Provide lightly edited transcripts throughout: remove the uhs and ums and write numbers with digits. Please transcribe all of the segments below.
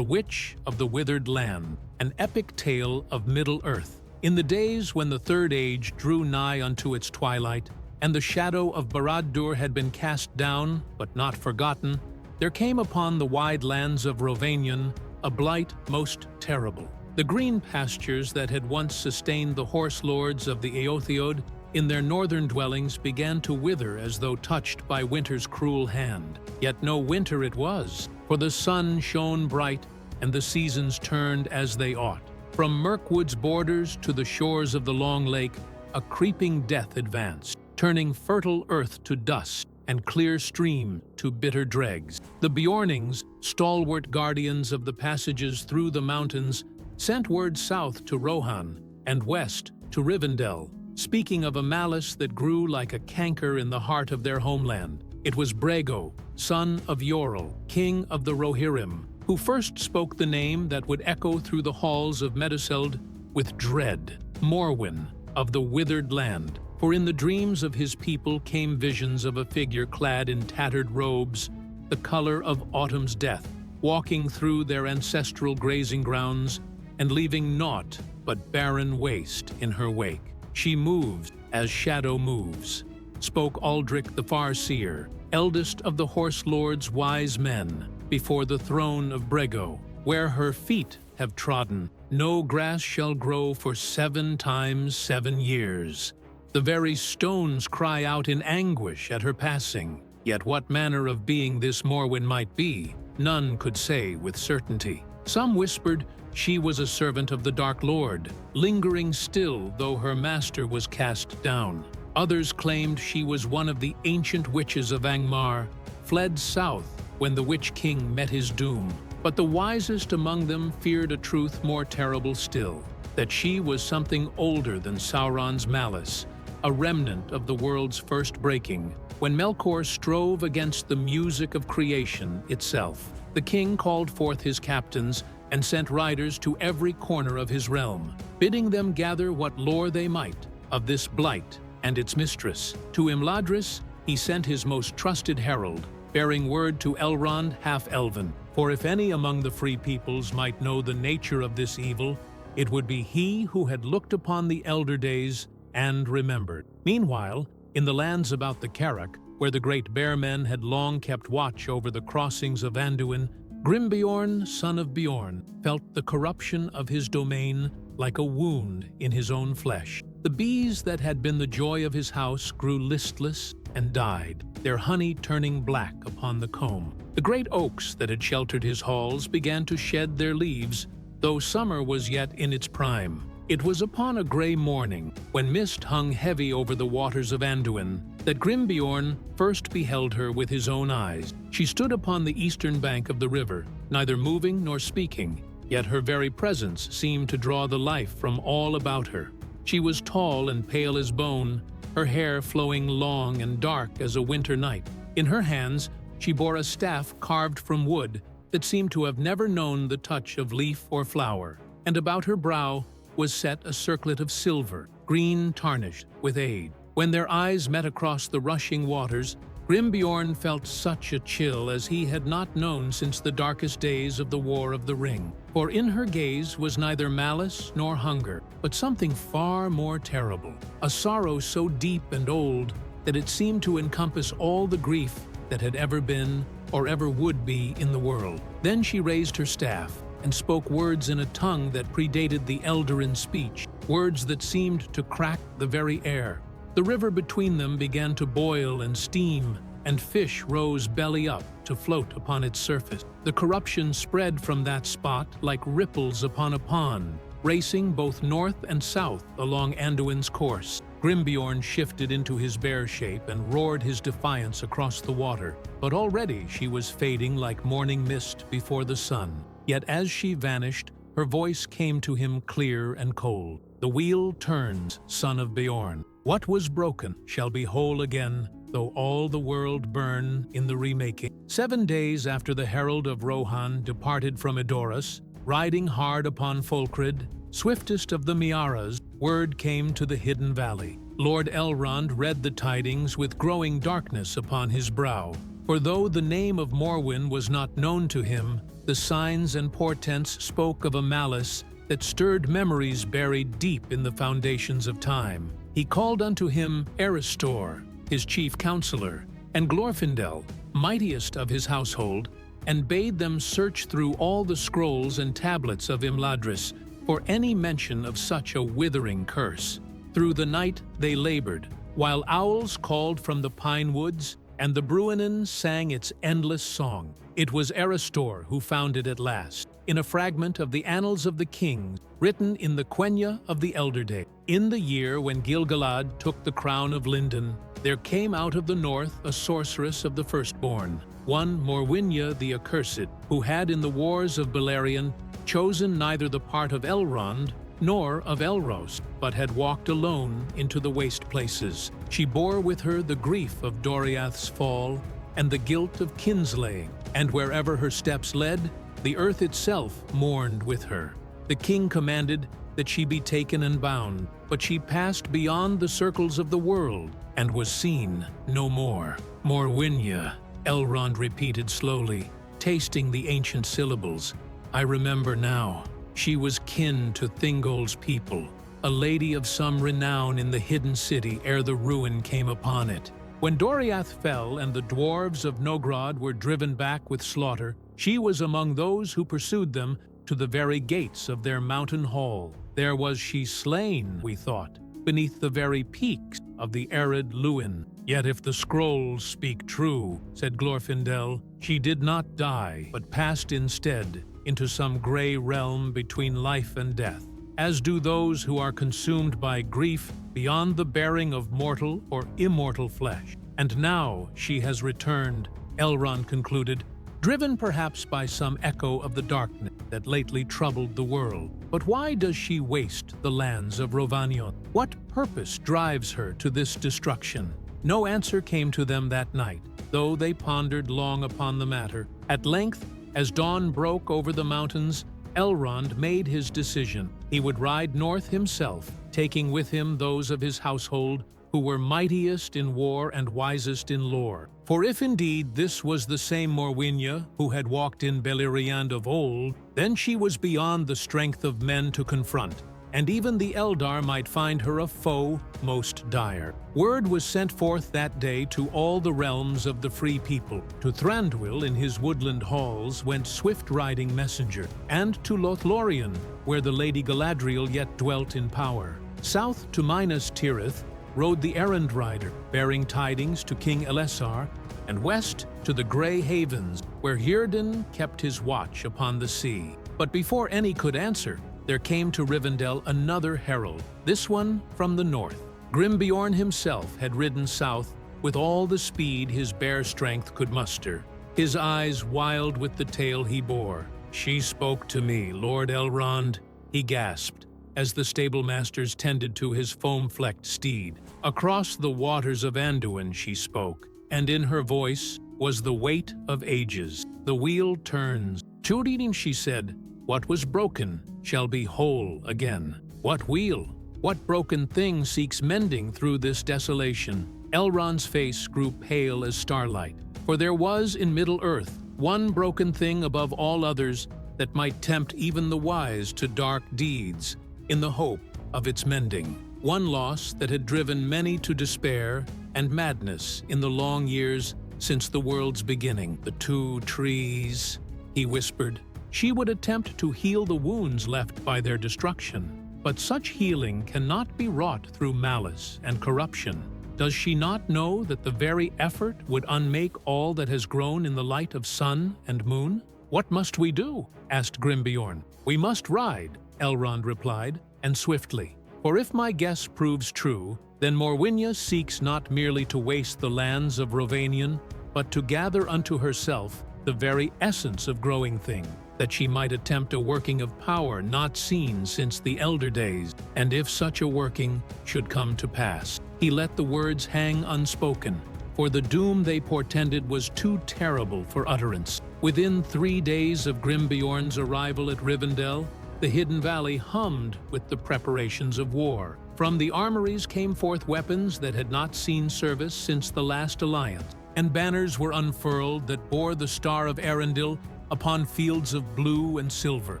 The Witch of the Withered Land, an epic tale of Middle-earth. In the days when the Third Age drew nigh unto its twilight, and the shadow of Barad-dûr had been cast down, but not forgotten, there came upon the wide lands of Rhovanion a blight most terrible. The green pastures that had once sustained the horse lords of the Eotheod in their northern dwellings began to wither as though touched by winter's cruel hand. Yet no winter it was, for the sun shone bright and the seasons turned as they ought. From Mirkwood's borders to the shores of the long lake, a creeping death advanced, turning fertile earth to dust and clear stream to bitter dregs. The Bjornings, stalwart guardians of the passages through the mountains, sent word south to Rohan and west to Rivendell, speaking of a malice that grew like a canker in the heart of their homeland. It was Brego, son of Yorl, king of the Rohirrim, who first spoke the name that would echo through the halls of Meduseld with dread, Morwen of the Withered Land. For in the dreams of his people came visions of a figure clad in tattered robes, the color of autumn's death, walking through their ancestral grazing grounds and leaving naught but barren waste in her wake. She moves as shadow moves, spoke Aldrich the Farseer, eldest of the horse lord's wise men, before the throne of Brego. Where her feet have trodden, no grass shall grow for 7 times 7 years. The very stones cry out in anguish at her passing. Yet what manner of being this Morwen might be, none could say with certainty. Some whispered she was a servant of the Dark Lord, lingering still though her master was cast down. Others claimed she was one of the ancient witches of Angmar, fled south when the Witch King met his doom. But the wisest among them feared a truth more terrible still, that she was something older than Sauron's malice, a remnant of the world's first breaking, when Melkor strove against the music of creation itself. The king called forth his captains and sent riders to every corner of his realm, bidding them gather what lore they might of this blight and its mistress. To Imladris he sent his most trusted herald, bearing word to Elrond half-elven, for if any among the free peoples might know the nature of this evil, it would be he who had looked upon the elder days and remembered. Meanwhile, in the lands about the Carrack, where the great bear men had long kept watch over the crossings of Anduin, Grimbeorn, son of Beorn, felt the corruption of his domain like a wound in his own flesh. The bees that had been the joy of his house grew listless and died, their honey turning black upon the comb. The great oaks that had sheltered his halls began to shed their leaves, though summer was yet in its prime. It was upon a gray morning, when mist hung heavy over the waters of Anduin, that Grimbeorn first beheld her with his own eyes. She stood upon the eastern bank of the river, neither moving nor speaking, yet her very presence seemed to draw the life from all about her. She was tall and pale as bone, her hair flowing long and dark as a winter night. In her hands she bore a staff carved from wood that seemed to have never known the touch of leaf or flower, and about her brow was set a circlet of silver, green tarnished with age. When their eyes met across the rushing waters, Grimbeorn felt such a chill as he had not known since the darkest days of the War of the Ring. For in her gaze was neither malice nor hunger, but something far more terrible, a sorrow so deep and old that it seemed to encompass all the grief that had ever been or ever would be in the world. Then she raised her staff and spoke words in a tongue that predated the Eldarin speech, words that seemed to crack the very air. The river between them began to boil and steam, and fish rose belly up to float upon its surface. The corruption spread from that spot like ripples upon a pond, racing both north and south along Anduin's course. Grimbeorn shifted into his bear shape and roared his defiance across the water, but already she was fading like morning mist before the sun. Yet as she vanished, her voice came to him clear and cold. The wheel turns, son of Beorn. What was broken shall be whole again, though all the world burn in the remaking. 7 days after the herald of Rohan departed from Edoras, riding hard upon Folkred, swiftest of the Miaras, word came to the hidden valley. Lord Elrond read the tidings with growing darkness upon his brow, for though the name of Morwen was not known to him, the signs and portents spoke of a malice that stirred memories buried deep in the foundations of time. He called unto him Aristor, his chief counselor, and Glorfindel, mightiest of his household, and bade them search through all the scrolls and tablets of Imladris for any mention of such a withering curse. Through the night they labored, while owls called from the pine woods and the Bruinen sang its endless song. It was Aristor who found it at last, in a fragment of the Annals of the Kings, written in the Quenya of the Elder Day. In the year when Gil-galad took the crown of Lindon, there came out of the north a sorceress of the firstborn, one Morwinya the Accursed, who had in the wars of Beleriand chosen neither the part of Elrond nor of Elros, but had walked alone into the waste places. She bore with her the grief of Doriath's fall and the guilt of kinslaying, and wherever her steps led, the earth itself mourned with her. The king commanded that she be taken and bound, but she passed beyond the circles of the world and was seen no more. Morwinya, Elrond repeated slowly, tasting the ancient syllables. I remember now. She was kin to Thingol's people, a lady of some renown in the hidden city ere the ruin came upon it. When Doriath fell and the dwarves of Nogrod were driven back with slaughter, she was among those who pursued them to the very gates of their mountain hall. There was she slain, we thought, beneath the very peaks of the arid Luin. Yet if the scrolls speak true, said Glorfindel, she did not die, but passed instead into some gray realm between life and death, as do those who are consumed by grief beyond the bearing of mortal or immortal flesh. And now she has returned, Elrond concluded, driven perhaps by some echo of the darkness that lately troubled the world. But why does she waste the lands of Rhovanion? What purpose drives her to this destruction? No answer came to them that night, though they pondered long upon the matter. At length, as dawn broke over the mountains, Elrond made his decision. He would ride north himself, taking with him those of his household who were mightiest in war and wisest in lore. For if indeed this was the same Morwinya who had walked in Beleriand of old, then she was beyond the strength of men to confront, and even the Eldar might find her a foe most dire. Word was sent forth that day to all the realms of the free people. To Thranduil in his woodland halls went swift-riding messenger, and to Lothlorien, where the Lady Galadriel yet dwelt in power. South to Minas Tirith rode the errand rider, bearing tidings to King Elessar, and west to the Grey Havens, where Hyrden kept his watch upon the sea. But before any could answer, there came to Rivendell another herald, this one from the north. Grimbeorn himself had ridden south with all the speed his bare strength could muster, his eyes wild with the tale he bore. She spoke to me, Lord Elrond, he gasped, as the stable-masters tended to his foam-flecked steed. Across the waters of Anduin she spoke, and in her voice was the weight of ages. The wheel turns. Turin, she said, what was broken shall be whole again. What wheel? What broken thing seeks mending through this desolation? Elrond's face grew pale as starlight, for there was in Middle-earth one broken thing above all others that might tempt even the wise to dark deeds in the hope of its mending. One loss that had driven many to despair and madness in the long years since the world's beginning. The two trees, he whispered. She would attempt to heal the wounds left by their destruction. But such healing cannot be wrought through malice and corruption. Does she not know that the very effort would unmake all that has grown in the light of sun and moon? What must we do? Asked Grimbeorn. We must ride, Elrond replied, and swiftly. For if my guess proves true, then Morwinya seeks not merely to waste the lands of Rhovanion, but to gather unto herself the very essence of growing thing, that she might attempt a working of power not seen since the elder days. And if such a working should come to pass, he let the words hang unspoken, for the doom they portended was too terrible for utterance. Within 3 days of Grimbeorn's arrival at Rivendell, the Hidden Valley hummed with the preparations of war. From the armories came forth weapons that had not seen service since the last alliance, and banners were unfurled that bore the Star of Arundel upon fields of blue and silver.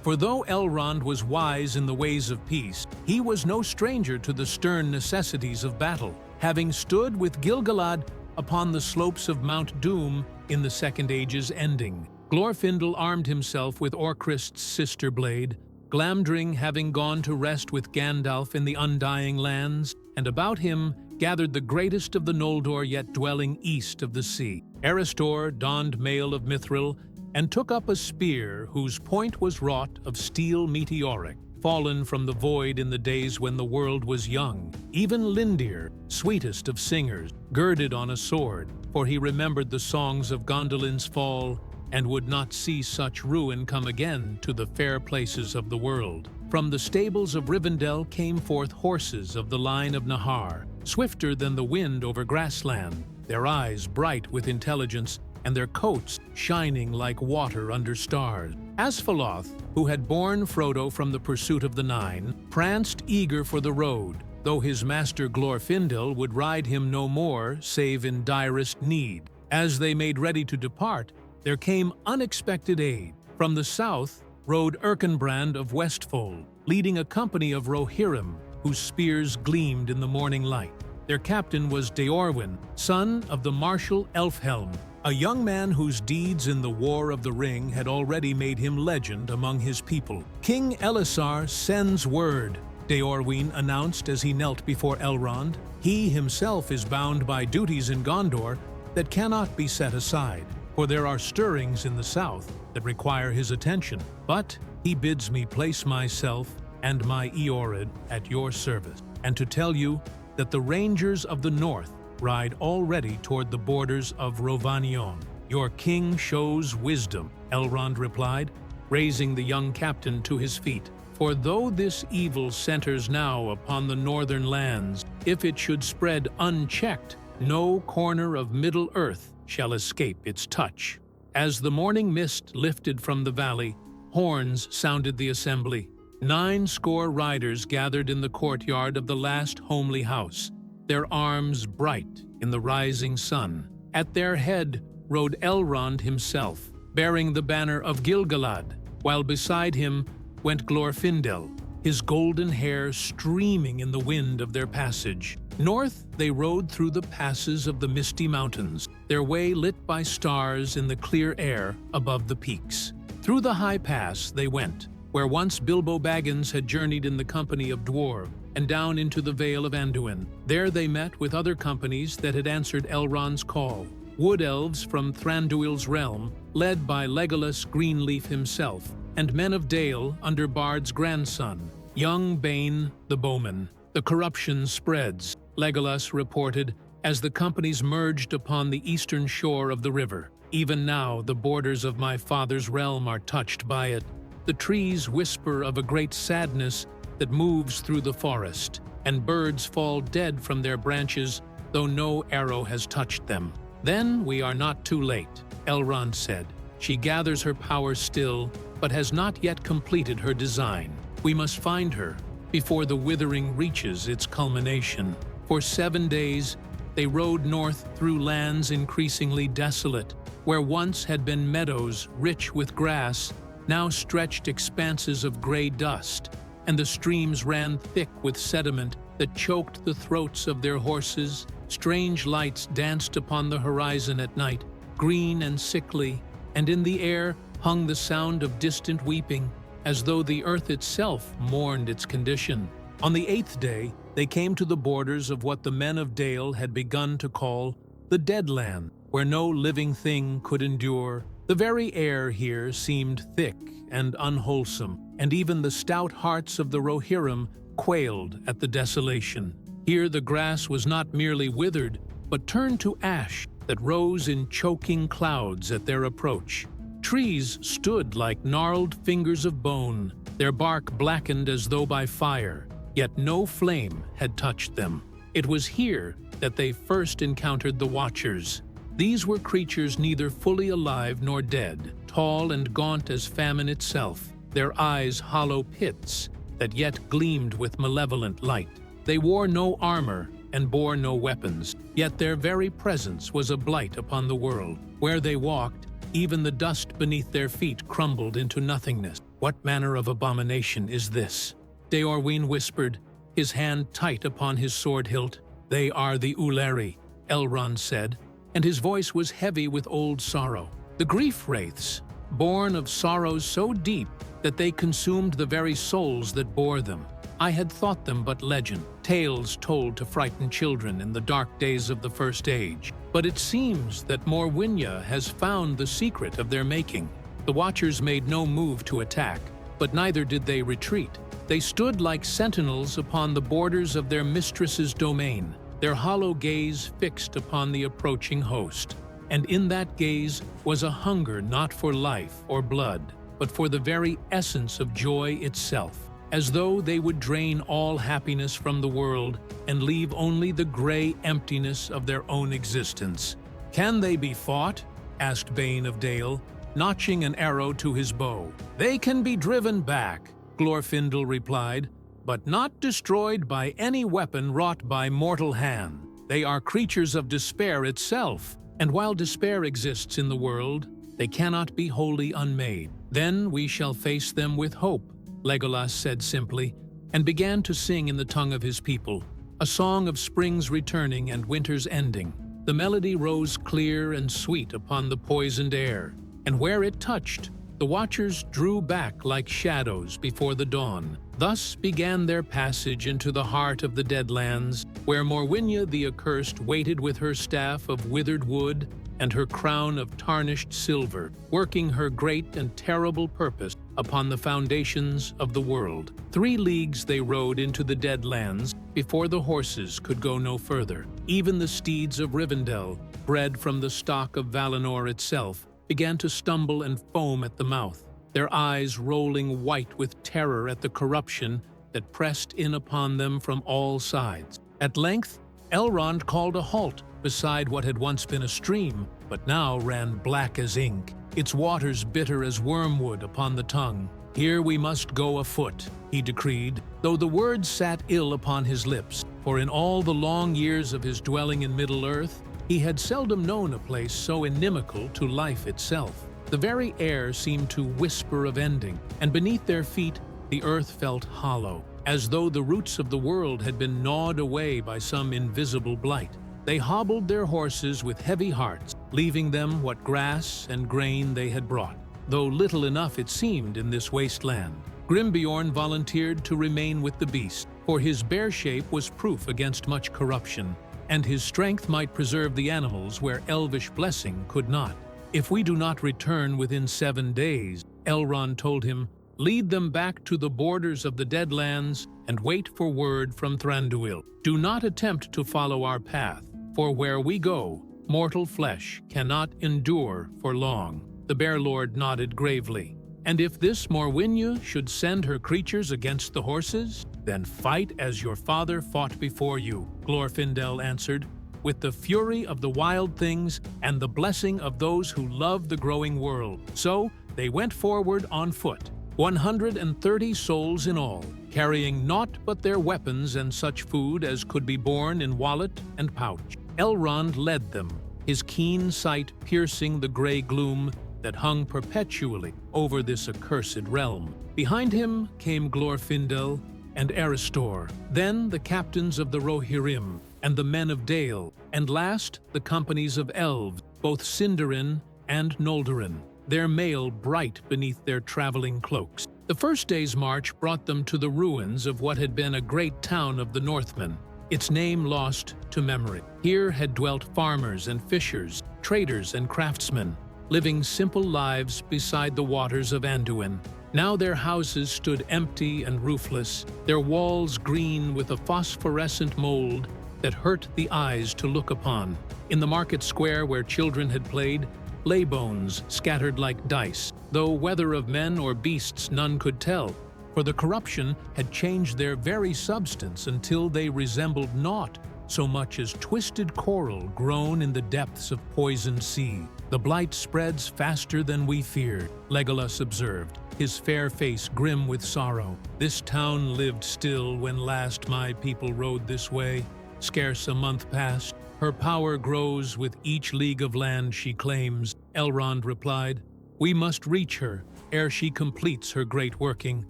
For though Elrond was wise in the ways of peace, he was no stranger to the stern necessities of battle, having stood with Gil-galad upon the slopes of Mount Doom in the Second Age's ending. Glorfindel armed himself with Orcrist's sister blade, Glamdring having gone to rest with Gandalf in the Undying Lands, and about him gathered the greatest of the Noldor yet dwelling east of the sea. Erestor donned mail of mithril, and took up a spear whose point was wrought of steel meteoric, fallen from the void in the days when the world was young. Even Lindir, sweetest of singers, girded on a sword, for he remembered the songs of Gondolin's fall, and would not see such ruin come again to the fair places of the world. From the stables of Rivendell came forth horses of the line of Nahar, swifter than the wind over grassland, their eyes bright with intelligence, and their coats shining like water under stars. Asphaloth, who had borne Frodo from the pursuit of the Nine, pranced eager for the road, though his master Glorfindel would ride him no more save in direst need. As they made ready to depart, there came unexpected aid. From the south rode Erkenbrand of Westfold, leading a company of Rohirrim, whose spears gleamed in the morning light. Their captain was Deorwin, son of the martial Elfhelm, a young man whose deeds in the War of the Ring had already made him legend among his people. "King Elisar sends word," Deorwin announced as he knelt before Elrond. "He himself is bound by duties in Gondor that cannot be set aside, for there are stirrings in the south that require his attention. But he bids me place myself and my Eored at your service, and to tell you that the rangers of the north ride already toward the borders of Rovanion." "Your king shows wisdom," Elrond replied, raising the young captain to his feet. "For though this evil centers now upon the northern lands, if it should spread unchecked, no corner of Middle-earth shall escape its touch." As the morning mist lifted from the valley, horns sounded the assembly. 90 riders gathered in the courtyard of the last homely house, their arms bright in the rising sun. At their head rode Elrond himself, bearing the banner of Gil-galad, while beside him went Glorfindel, his golden hair streaming in the wind of their passage. North they rode through the passes of the misty mountains, their way lit by stars in the clear air above the peaks. Through the high pass they went, where once Bilbo Baggins had journeyed in the company of dwarves, and down into the Vale of Anduin. There they met with other companies that had answered Elrond's call. Wood elves from Thranduil's realm, led by Legolas Greenleaf himself, and men of Dale under Bard's grandson, young Bane the bowman. "The corruption spreads," Legolas reported, as the companies merged upon the eastern shore of the river. "Even now the borders of my father's realm are touched by it. The trees whisper of a great sadness that moves through the forest, and birds fall dead from their branches, though no arrow has touched them." "Then we are not too late," Elrond said. "She gathers her power still, but has not yet completed her design. We must find her before the withering reaches its culmination." For 7 days they rode north through lands increasingly desolate, where once had been meadows rich with grass, now stretched expanses of gray dust, and the streams ran thick with sediment that choked the throats of their horses. Strange lights danced upon the horizon at night, green and sickly, and in the air hung the sound of distant weeping, as though the earth itself mourned its condition. On the 8th day, they came to the borders of what the men of Dale had begun to call the Deadland, where no living thing could endure. The very air here seemed thick and unwholesome, and even the stout hearts of the Rohirrim quailed at the desolation. Here the grass was not merely withered, but turned to ash that rose in choking clouds at their approach. Trees stood like gnarled fingers of bone, their bark blackened as though by fire, yet no flame had touched them. It was here that they first encountered the Watchers. These were creatures neither fully alive nor dead, tall and gaunt as famine itself, their eyes hollow pits that yet gleamed with malevolent light. They wore no armor and bore no weapons, yet their very presence was a blight upon the world. Where they walked, Even the dust beneath their feet crumbled into nothingness. "What manner of abomination is this?" Deorwyn whispered, his hand tight upon his sword hilt. "They are the Uleri," Elrond said, and his voice was heavy with old sorrow. "The grief wraiths, born of sorrows so deep that they consumed the very souls that bore them. I had thought them but legend, tales told to frighten children in the dark days of the First Age. But it seems that Morwinya has found the secret of their making." The Watchers made no move to attack, but neither did they retreat. They stood like sentinels upon the borders of their mistress's domain, their hollow gaze fixed upon the approaching host. And in that gaze was a hunger not for life or blood, but for the very essence of joy itself, as though they would drain all happiness from the world and leave only the gray emptiness of their own existence. "Can they be fought?" asked Bane of Dale, notching an arrow to his bow. "They can be driven back," Glorfindel replied, "but not destroyed by any weapon wrought by mortal hand. They are creatures of despair itself, and while despair exists in the world, they cannot be wholly unmade. Then we shall face them with hope," Legolas said simply, and began to sing in the tongue of his people, a song of spring's returning and winter's ending. The melody rose clear and sweet upon the poisoned air, and where it touched, the Watchers drew back like shadows before the dawn. Thus began their passage into the heart of the Deadlands, where Morwinya the Accursed waited with her staff of withered wood and her crown of tarnished silver, working her great and terrible purpose upon the foundations of the world. 3 leagues they rode into the Deadlands before the horses could go no further. Even the steeds of Rivendell, bred from the stock of Valinor itself, began to stumble and foam at the mouth, their eyes rolling white with terror at the corruption that pressed in upon them from all sides. At length, Elrond called a halt beside what had once been a stream, but now ran black as ink, its waters bitter as wormwood upon the tongue. "Here we must go afoot," he decreed, though the words sat ill upon his lips, for in all the long years of his dwelling in Middle-earth, he had seldom known a place so inimical to life itself. The very air seemed to whisper of ending, and beneath their feet the earth felt hollow, as though the roots of the world had been gnawed away by some invisible blight. They hobbled their horses with heavy hearts, leaving them what grass and grain they had brought, though little enough it seemed in this wasteland. Grimbeorn volunteered to remain with the beast, for his bear shape was proof against much corruption, and his strength might preserve the animals where elvish blessing could not. "If we do not return within 7 days," Elrond told him, "lead them back to the borders of the Deadlands and wait for word from Thranduil. Do not attempt to follow our path, for where we go, mortal flesh cannot endure for long." The Bear Lord nodded gravely. "And if this Morwinya should send her creatures against the horses, then fight as your father fought before you," Glorfindel answered, "with the fury of the wild things and the blessing of those who love the growing world." So they went forward on foot, 130 souls in all, carrying naught but their weapons and such food as could be borne in wallet and pouch. Elrond led them, his keen sight piercing the gray gloom that hung perpetually over this accursed realm. Behind him came Glorfindel and Eristor, then the captains of the Rohirrim and the men of Dale, and last the companies of elves, both Sindarin and Noldorin, their mail bright beneath their traveling cloaks. The first day's march brought them to the ruins of what had been a great town of the Northmen, its name lost to memory. Here had dwelt farmers and fishers, traders and craftsmen, living simple lives beside the waters of Anduin. Now their houses stood empty and roofless, their walls green with a phosphorescent mold that hurt the eyes to look upon. In the market square where children had played, lay bones scattered like dice, though whether of men or beasts none could tell, for the corruption had changed their very substance until they resembled naught so much as twisted coral grown in the depths of poisoned sea. "The blight spreads faster than we feared," Legolas observed, his fair face grim with sorrow. "This town lived still when last my people rode this way. Scarce a month past. Her power grows with each league of land she claims, Elrond replied. "We must reach her ere she completes her great working,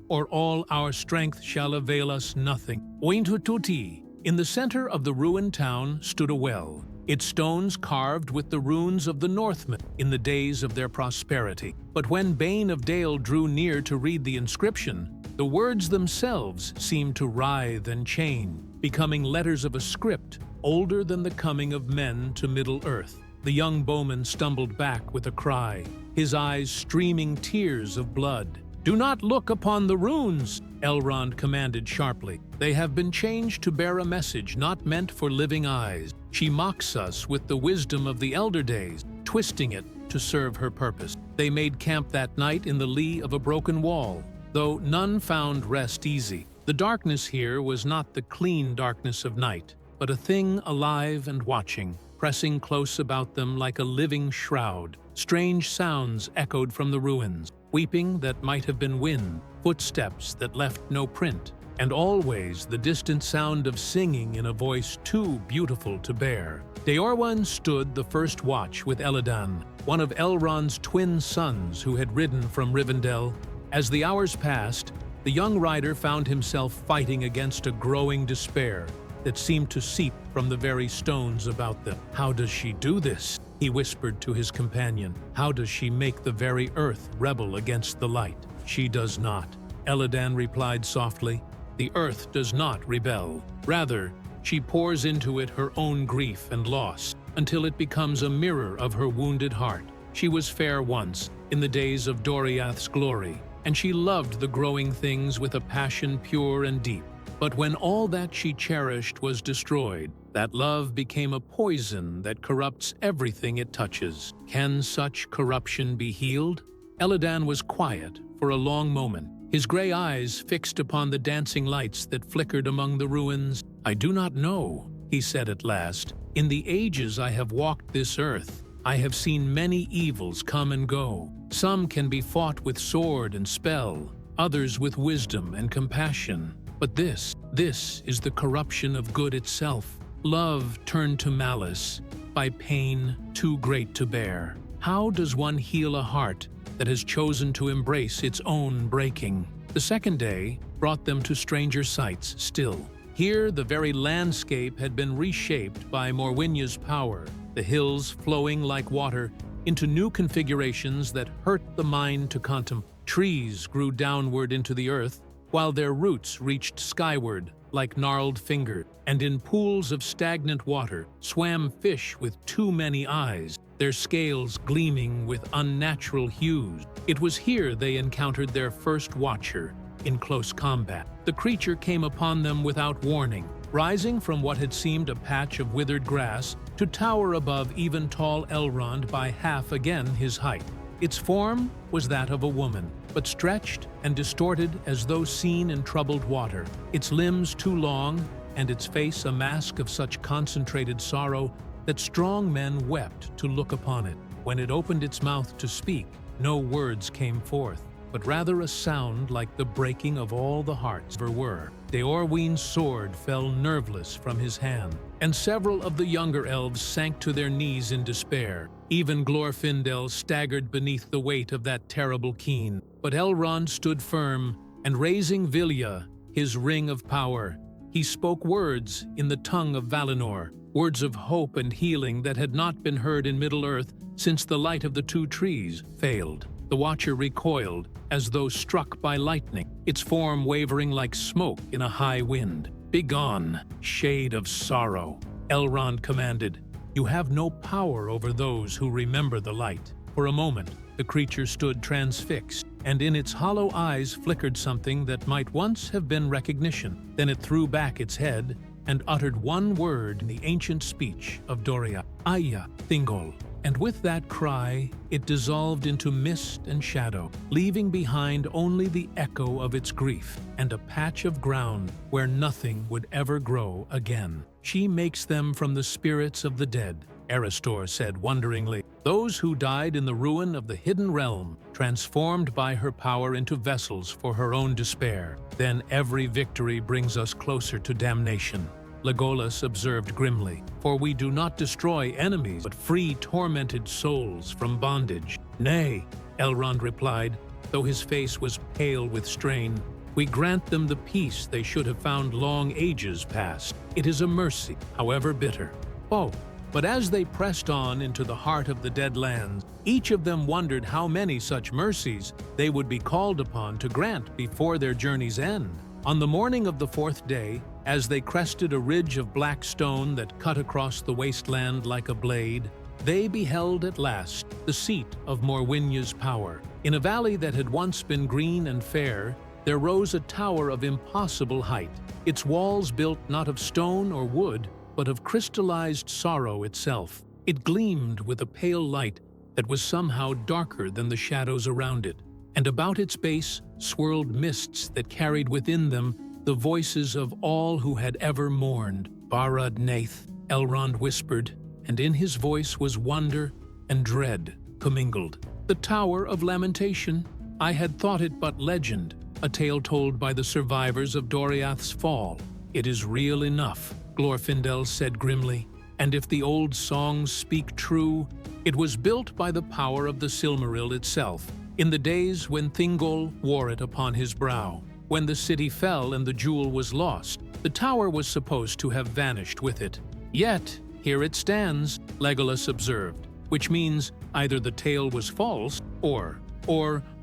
or all our strength shall avail us nothing." Ointututi. In the center of the ruined town stood a well, its stones carved with the runes of the Northmen in the days of their prosperity. But when Bane of Dale drew near to read the inscription, the words themselves seemed to writhe and change, becoming letters of a script older than the coming of men to Middle-earth. The young bowman stumbled back with a cry, his eyes streaming tears of blood. "Do not look upon the runes," Elrond commanded sharply. "They have been changed to bear a message not meant for living eyes. She mocks us with the wisdom of the elder days, twisting it to serve her purpose." They made camp that night in the lee of a broken wall, though none found rest easy. The darkness here was not the clean darkness of night, but a thing alive and watching, pressing close about them like a living shroud. Strange sounds echoed from the ruins, weeping that might have been wind, footsteps that left no print, and always the distant sound of singing in a voice too beautiful to bear. Deorwan stood the first watch with Elladan, one of Elrond's twin sons who had ridden from Rivendell. As the hours passed, the young rider found himself fighting against a growing despair that seemed to seep from the very stones about them. "How does she do this?" he whispered to his companion. "How does she make the very earth rebel against the light?" "She does not," Elladan replied softly. "The earth does not rebel. Rather, she pours into it her own grief and loss, until it becomes a mirror of her wounded heart. She was fair once, in the days of Doriath's glory, and she loved the growing things with a passion pure and deep. But when all that she cherished was destroyed, that love became a poison that corrupts everything it touches. Can such corruption be healed?" Elladan was quiet for a long moment, his gray eyes fixed upon the dancing lights that flickered among the ruins. "I do not know," he said at last. "In the ages I have walked this earth, I have seen many evils come and go. Some can be fought with sword and spell, others with wisdom and compassion. But this is the corruption of good itself. Love turned to malice, by pain too great to bear. How does one heal a heart that has chosen to embrace its own breaking?" The second day brought them to stranger sights still. Here the very landscape had been reshaped by Morwinya's power, the hills flowing like water into new configurations that hurt the mind to contemplate. Trees grew downward into the earth, while their roots reached skyward like gnarled fingers, and in pools of stagnant water swam fish with too many eyes, their scales gleaming with unnatural hues. It was here they encountered their first watcher in close combat. The creature came upon them without warning, rising from what had seemed a patch of withered grass to tower above even tall Elrond by half again his height. Its form was that of a woman, but stretched and distorted as though seen in troubled water, its limbs too long, and its face a mask of such concentrated sorrow that strong men wept to look upon it. When it opened its mouth to speak, no words came forth, but rather a sound like the breaking of all the hearts ever were. Deorwin's sword fell nerveless from his hand, and several of the younger elves sank to their knees in despair. Even Glorfindel staggered beneath the weight of that terrible keen. But Elrond stood firm, and raising Vilya, his ring of power, he spoke words in the tongue of Valinor, words of hope and healing that had not been heard in Middle-earth since the light of the two trees failed. The Watcher recoiled, as though struck by lightning, its form wavering like smoke in a high wind. "Begone, shade of sorrow," Elrond commanded. "You have no power over those who remember the light." For a moment, the creature stood transfixed, and in its hollow eyes flickered something that might once have been recognition. Then it threw back its head and uttered one word in the ancient speech of Doria, "Aya, Thingol." And with that cry, it dissolved into mist and shadow, leaving behind only the echo of its grief and a patch of ground where nothing would ever grow again. "She makes them from the spirits of the dead," Eristor said wonderingly. "Those who died in the ruin of the hidden realm, transformed by her power into vessels for her own despair. Then every victory brings us closer to damnation." Legolas observed grimly, "for we do not destroy enemies, but free tormented souls from bondage." "Nay," Elrond replied, though his face was pale with strain. "We grant them the peace they should have found long ages past. It is a mercy, however bitter." Oh, but as they pressed on into the heart of the Dead Lands, each of them wondered how many such mercies they would be called upon to grant before their journey's end. On the morning of the fourth day, as they crested a ridge of black stone that cut across the wasteland like a blade, they beheld at last the seat of Morwinya's power. In a valley that had once been green and fair, there rose a tower of impossible height, its walls built not of stone or wood, but of crystallized sorrow itself. It gleamed with a pale light that was somehow darker than the shadows around it, and about its base swirled mists that carried within them the voices of all who had ever mourned. "Barad Nath," Elrond whispered, and in his voice was wonder and dread commingled. "The Tower of Lamentation. I had thought it but legend, a tale told by the survivors of Doriath's fall. It is real enough," Glorfindel said grimly, "and if the old songs speak true, it was built by the power of the Silmaril itself, in the days when Thingol wore it upon his brow. When the city fell and the jewel was lost, the tower was supposed to have vanished with it. Yet, here it stands," Legolas observed, "which means either the tale was false, or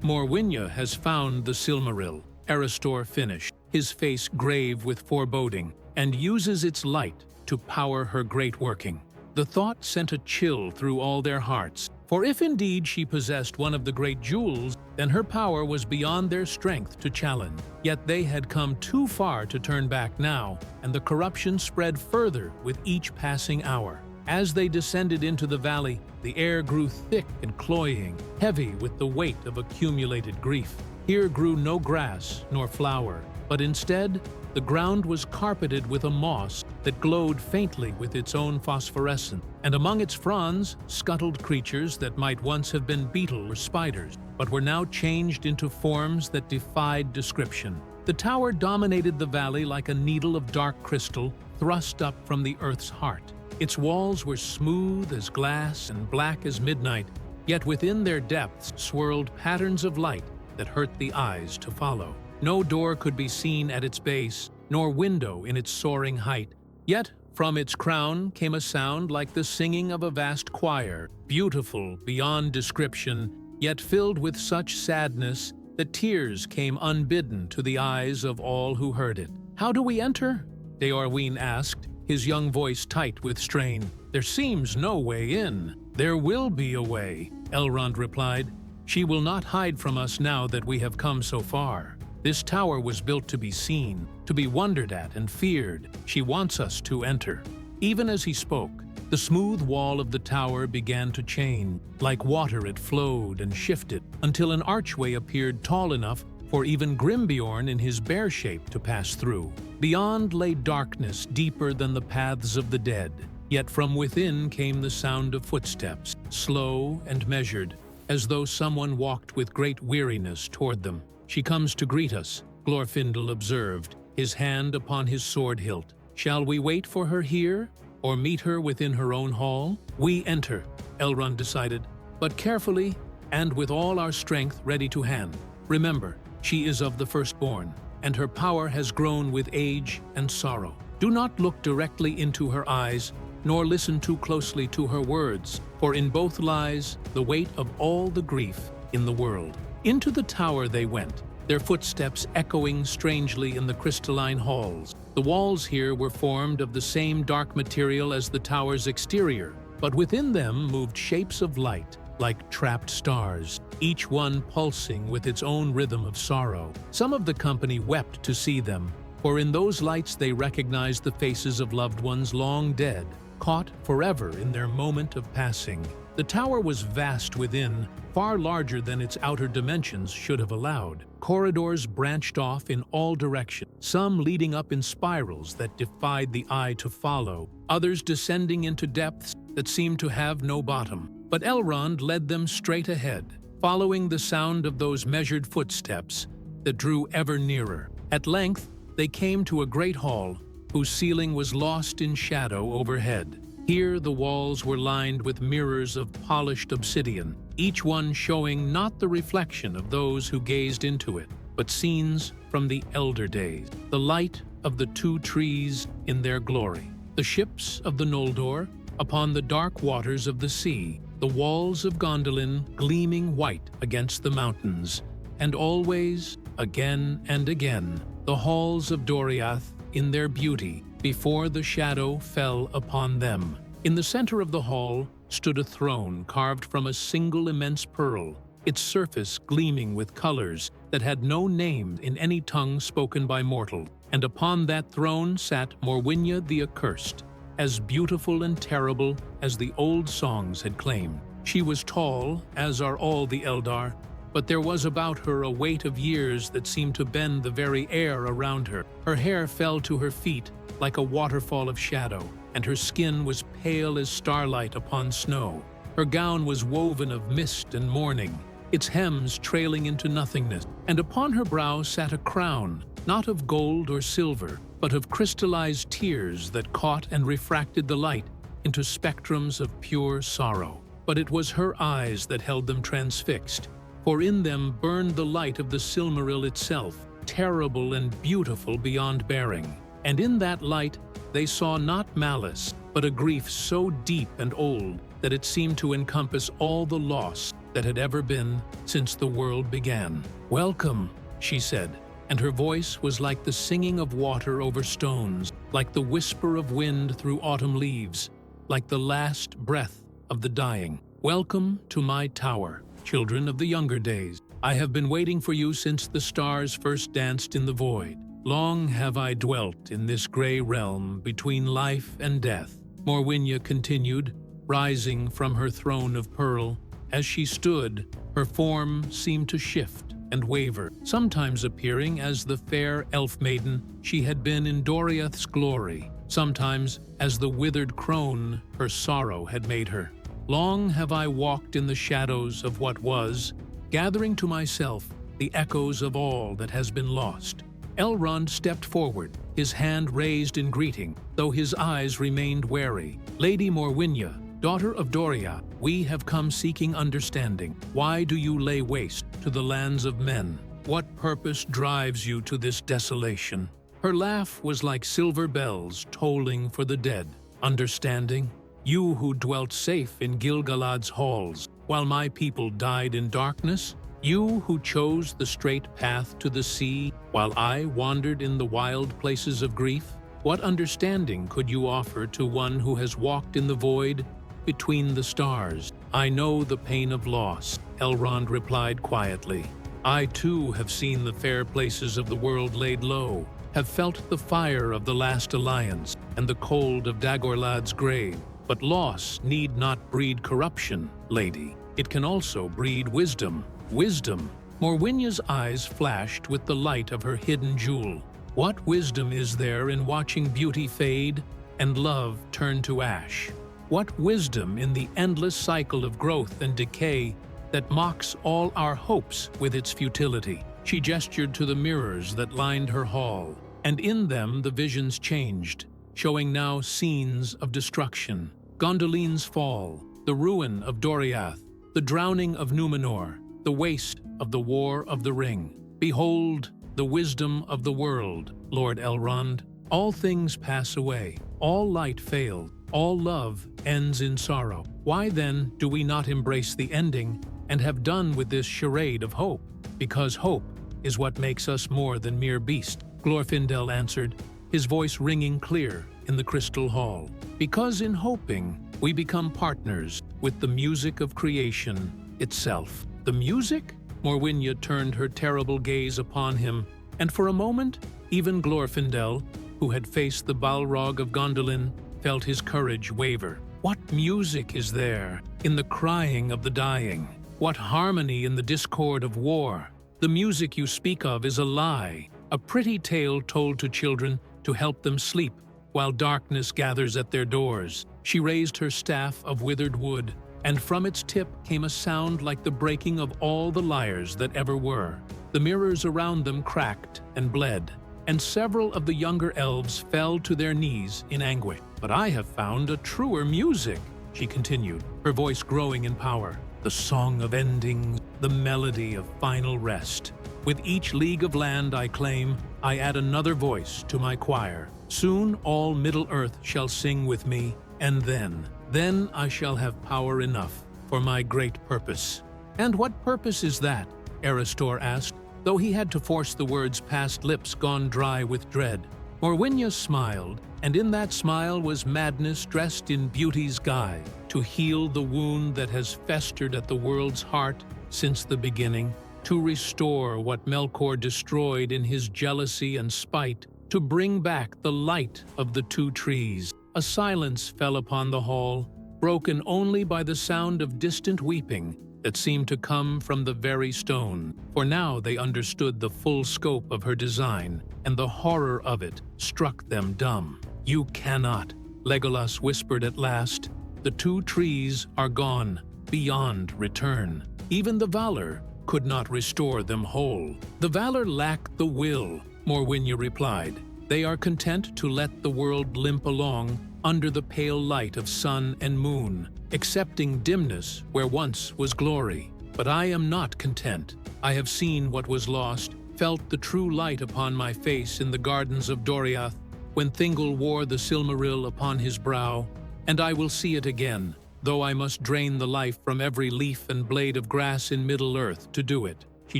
Morwinya has found the Silmaril," Erestor finished, his face grave with foreboding, "and uses its light to power her great working." The thought sent a chill through all their hearts, for if indeed she possessed one of the great jewels, then her power was beyond their strength to challenge. Yet they had come too far to turn back now, and the corruption spread further with each passing hour. As they descended into the valley, the air grew thick and cloying, heavy with the weight of accumulated grief. Here grew no grass nor flower, but instead, the ground was carpeted with a moss that glowed faintly with its own phosphorescence, and among its fronds scuttled creatures that might once have been beetles or spiders, but were now changed into forms that defied description. The tower dominated the valley like a needle of dark crystal thrust up from the earth's heart. Its walls were smooth as glass and black as midnight, yet within their depths swirled patterns of light that hurt the eyes to follow. No door could be seen at its base, nor window in its soaring height. Yet from its crown came a sound like the singing of a vast choir, beautiful beyond description, yet filled with such sadness that tears came unbidden to the eyes of all who heard it. "How do we enter?" Deorwin asked, his young voice tight with strain. "There seems no way in." "There will be a way," Elrond replied. "She will not hide from us now that we have come so far. This tower was built to be seen, to be wondered at and feared. She wants us to enter." Even as he spoke, the smooth wall of the tower began to change. Like water it flowed and shifted, until an archway appeared tall enough for even Grimbeorn in his bear shape to pass through. Beyond lay darkness deeper than the paths of the dead, yet from within came the sound of footsteps, slow and measured, as though someone walked with great weariness toward them. "She comes to greet us," Glorfindel observed, his hand upon his sword hilt. "Shall we wait for her here, or meet her within her own hall?" "We enter," Elrond decided, "but carefully and with all our strength ready to hand. Remember, she is of the firstborn, and her power has grown with age and sorrow. Do not look directly into her eyes, nor listen too closely to her words, for in both lies the weight of all the grief in the world." Into the tower they went, their footsteps echoing strangely in the crystalline halls. The walls here were formed of the same dark material as the tower's exterior, but within them moved shapes of light, like trapped stars, each one pulsing with its own rhythm of sorrow. Some of the company wept to see them, for in those lights they recognized the faces of loved ones long dead, caught forever in their moment of passing. The tower was vast within, far larger than its outer dimensions should have allowed. Corridors branched off in all directions, some leading up in spirals that defied the eye to follow, others descending into depths that seemed to have no bottom. But Elrond led them straight ahead, following the sound of those measured footsteps that drew ever nearer. At length, they came to a great hall, whose ceiling was lost in shadow overhead. Here the walls were lined with mirrors of polished obsidian, each one showing not the reflection of those who gazed into it, but scenes from the elder days, the light of the two trees in their glory, the ships of the Noldor upon the dark waters of the sea, the walls of Gondolin gleaming white against the mountains, and always, again and again, the halls of Doriath in their beauty before the shadow fell upon them. In the center of the hall stood a throne carved from a single immense pearl, its surface gleaming with colors that had no name in any tongue spoken by mortal. And upon that throne sat Morwinya the Accursed, as beautiful and terrible as the old songs had claimed. She was tall, as are all the Eldar, but there was about her a weight of years that seemed to bend the very air around her. Her hair fell to her feet like a waterfall of shadow, and her skin was pale as starlight upon snow. Her gown was woven of mist and mourning, its hems trailing into nothingness, and upon her brow sat a crown, not of gold or silver, but of crystallized tears that caught and refracted the light into spectrums of pure sorrow. But it was her eyes that held them transfixed, for in them burned the light of the Silmaril itself, terrible and beautiful beyond bearing. And in that light they saw not malice, but a grief so deep and old that it seemed to encompass all the loss that had ever been since the world began. "Welcome," she said, and her voice was like the singing of water over stones, like the whisper of wind through autumn leaves, like the last breath of the dying. "Welcome to my tower, children of the younger days. I have been waiting for you since the stars first danced in the void. Long have I dwelt in this gray realm between life and death," Morwinya continued, rising from her throne of pearl. As she stood, her form seemed to shift and waver, sometimes appearing as the fair elf maiden she had been in Doriath's glory, sometimes as the withered crone her sorrow had made her. "Long have I walked in the shadows of what was, gathering to myself the echoes of all that has been lost." Elrond stepped forward, his hand raised in greeting, though his eyes remained wary. "Lady Morwinya, daughter of Doriath, we have come seeking understanding. Why do you lay waste to the lands of men? What purpose drives you to this desolation?" Her laugh was like silver bells tolling for the dead. "Understanding? You who dwelt safe in Gil-galad's halls, while my people died in darkness? You who chose the straight path to the sea, while I wandered in the wild places of grief? What understanding could you offer to one who has walked in the void between the stars?" "I know the pain of loss," Elrond replied quietly. "I too have seen the fair places of the world laid low, have felt the fire of the last alliance and the cold of Dagorlad's grave. But loss need not breed corruption, lady. It can also breed wisdom." "Wisdom?" Morwinya's eyes flashed with the light of her hidden jewel. "What wisdom is there in watching beauty fade and love turn to ash? What wisdom in the endless cycle of growth and decay that mocks all our hopes with its futility?" She gestured to the mirrors that lined her hall, and in them the visions changed, showing now scenes of destruction. Gondolin's fall, the ruin of Doriath, the drowning of Numenor, the waste of the War of the Ring. "Behold the wisdom of the world, Lord Elrond. All things pass away, all light fails, all love ends in sorrow. Why then do we not embrace the ending and have done with this charade of hope? Because hope is what makes us more than mere beasts," Glorfindel answered, his voice ringing clear in the crystal hall. "Because in hoping we become partners with the music of creation itself." "The music?" Morwinya turned her terrible gaze upon him, and for a moment, even Glorfindel, who had faced the Balrog of Gondolin, felt his courage waver. "What music is there in the crying of the dying? What harmony in the discord of war? The music you speak of is a lie, a pretty tale told to children to help them sleep while darkness gathers at their doors." She raised her staff of withered wood, and from its tip came a sound like the breaking of all the lyres that ever were. The mirrors around them cracked and bled, and several of the younger elves fell to their knees in anguish. "But I have found a truer music," she continued, her voice growing in power. "The song of endings, the melody of final rest. With each league of land I claim, I add another voice to my choir. Soon all Middle-earth shall sing with me, and then I shall have power enough for my great purpose." "And what purpose is that?" Aristor asked, though he had to force the words past lips gone dry with dread. Morwinya smiled, and in that smile was madness dressed in beauty's guise, to heal the wound that has festered at the world's heart since the beginning, to restore what Melkor destroyed in his jealousy and spite, to bring back the light of the two trees. A silence fell upon the hall, broken only by the sound of distant weeping that seemed to come from the very stone, for now they understood the full scope of her design, and the horror of it struck them dumb. "You cannot," Legolas whispered at last. "The two trees are gone, beyond return. Even the Valar could not restore them whole." "The Valar lack the will," Morwinya replied. "They are content to let the world limp along under the pale light of sun and moon, accepting dimness where once was glory. But I am not content. I have seen what was lost, felt the true light upon my face in the gardens of Doriath, when Thingol wore the Silmaril upon his brow, and I will see it again, though I must drain the life from every leaf and blade of grass in Middle-earth to do it." She